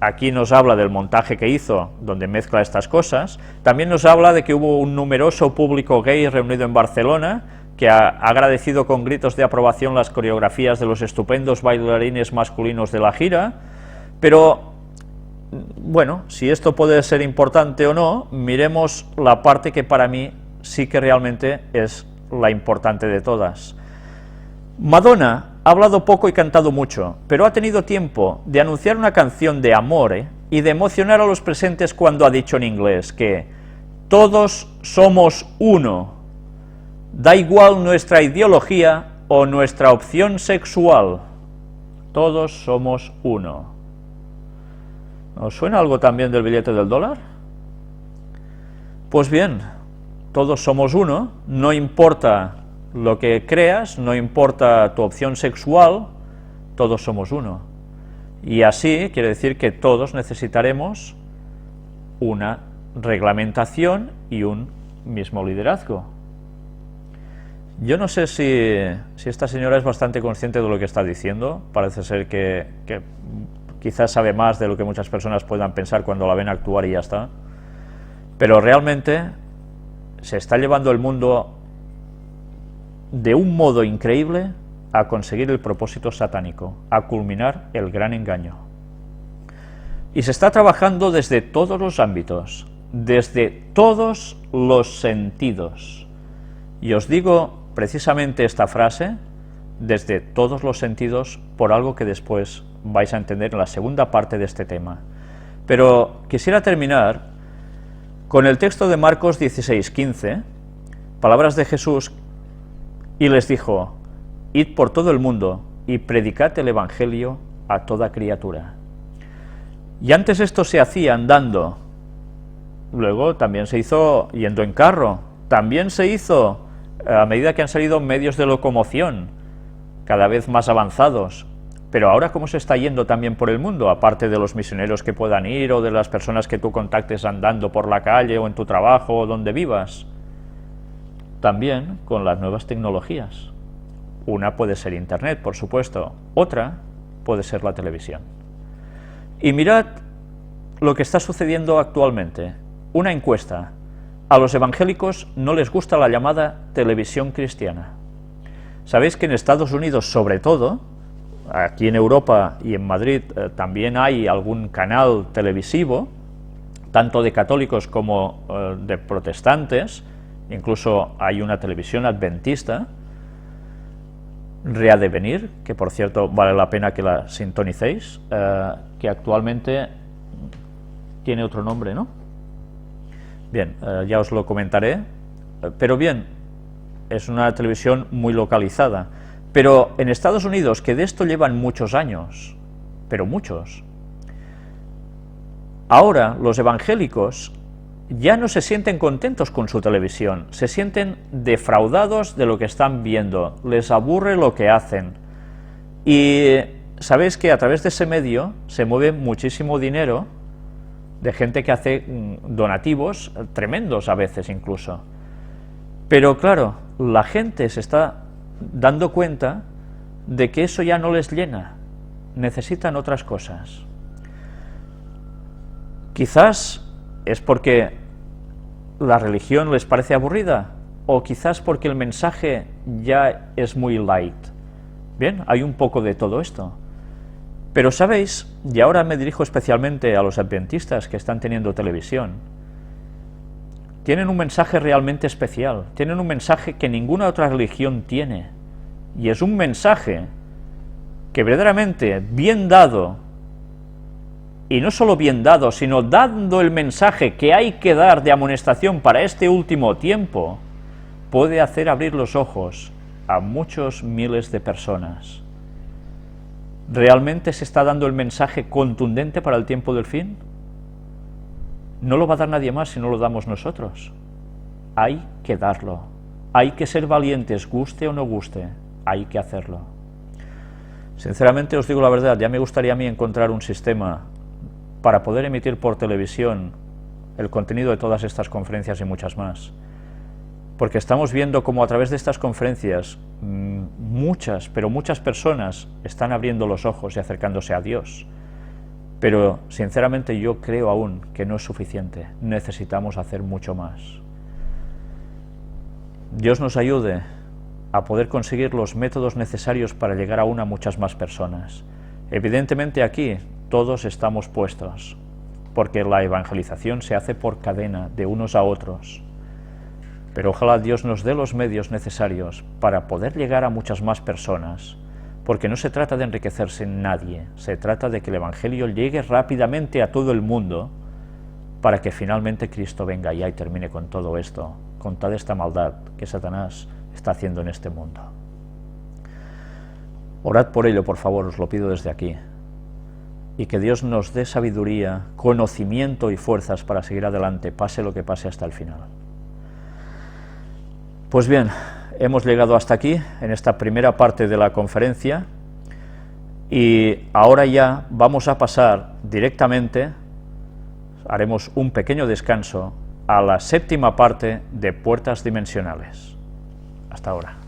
Aquí nos habla del montaje que hizo, donde mezcla estas cosas. También nos habla de que hubo un numeroso público gay reunido en Barcelona, que ha agradecido con gritos de aprobación las coreografías de los estupendos bailarines masculinos de la gira. Pero, bueno, si esto puede ser importante o no, miremos la parte que para mí sí que realmente es la importante de todas. Madonna ha hablado poco y cantado mucho, pero ha tenido tiempo de anunciar una canción de amor y de emocionar a los presentes cuando ha dicho en inglés que todos somos uno, da igual nuestra ideología o nuestra opción sexual, todos somos uno. ¿Os suena algo también del billete del dólar? Pues bien, todos somos uno, no importa lo que creas, no importa tu opción sexual, todos somos uno. Y así quiere decir que todos necesitaremos una reglamentación y un mismo liderazgo. Yo no sé si esta señora es bastante consciente de lo que está diciendo. Parece ser que quizás sabe más de lo que muchas personas puedan pensar cuando la ven actuar y ya está. Pero realmente se está llevando el mundo de un modo increíble a conseguir el propósito satánico, a culminar el gran engaño. Y se está trabajando desde todos los ámbitos, desde todos los sentidos. Y os digo precisamente esta frase, desde todos los sentidos, por algo que después vais a entender en la segunda parte de este tema. Pero quisiera terminar con el texto de Marcos 16:15, palabras de Jesús, y les dijo: id por todo el mundo y predicad el evangelio a toda criatura. Y antes esto se hacía andando, luego también se hizo yendo en carro, también se hizo a medida que han salido medios de locomoción cada vez más avanzados. Pero ahora, ¿cómo se está yendo también por el mundo? Aparte de los misioneros que puedan ir, o de las personas que tú contactes andando por la calle, o en tu trabajo, o donde vivas. También con las nuevas tecnologías. Una puede ser Internet, por supuesto. Otra puede ser la televisión. Y mirad lo que está sucediendo actualmente. Una encuesta. A los evangélicos no les gusta la llamada televisión cristiana. Sabéis que en Estados Unidos, sobre todo, aquí en Europa y en Madrid, también hay algún canal televisivo, tanto de católicos como de protestantes. Incluso hay una televisión adventista, Readevenir, que por cierto vale la pena que la sintonicéis, que actualmente tiene otro nombre, ¿no? Bien, ya os lo comentaré, pero bien, es una televisión muy localizada. Pero en Estados Unidos, que de esto llevan muchos años, pero muchos, ahora los evangélicos ya no se sienten contentos con su televisión, se sienten defraudados de lo que están viendo, les aburre lo que hacen. Y sabéis que a través de ese medio se mueve muchísimo dinero de gente que hace donativos tremendos a veces incluso. Pero claro, la gente se está dando cuenta de que eso ya no les llena, necesitan otras cosas. Quizás es porque la religión les parece aburrida, o quizás porque el mensaje ya es muy light. Bien, hay un poco de todo esto. Pero sabéis, y ahora me dirijo especialmente a los adventistas que están teniendo televisión, tienen un mensaje realmente especial, tienen un mensaje que ninguna otra religión tiene, y es un mensaje que verdaderamente bien dado, y no solo bien dado, sino dando el mensaje que hay que dar de amonestación para este último tiempo, puede hacer abrir los ojos a muchos miles de personas. ¿Realmente se está dando el mensaje contundente para el tiempo del fin? No lo va a dar nadie más si no lo damos nosotros. Hay que darlo. Hay que ser valientes, guste o no guste. Hay que hacerlo. Sinceramente os digo la verdad, ya me gustaría a mí encontrar un sistema para poder emitir por televisión el contenido de todas estas conferencias y muchas más. Porque estamos viendo cómo a través de estas conferencias muchas, pero muchas personas están abriendo los ojos y acercándose a Dios. Pero sinceramente yo creo aún que no es suficiente, necesitamos hacer mucho más. Dios nos ayude a poder conseguir los métodos necesarios para llegar aún a muchas más personas. Evidentemente aquí todos estamos puestos, porque la evangelización se hace por cadena, de unos a otros. Pero ojalá Dios nos dé los medios necesarios para poder llegar a muchas más personas, porque no se trata de enriquecerse en nadie, se trata de que el Evangelio llegue rápidamente a todo el mundo, para que finalmente Cristo venga y termine con todo esto, con toda esta maldad que Satanás está haciendo en este mundo. Orad por ello, por favor, os lo pido desde aquí, y que Dios nos dé sabiduría, conocimiento y fuerzas para seguir adelante, pase lo que pase hasta el final. Pues bien, hemos llegado hasta aquí, en esta primera parte de la conferencia, y ahora ya vamos a pasar directamente, haremos un pequeño descanso, a la séptima parte de Puertas Dimensionales. Hasta ahora.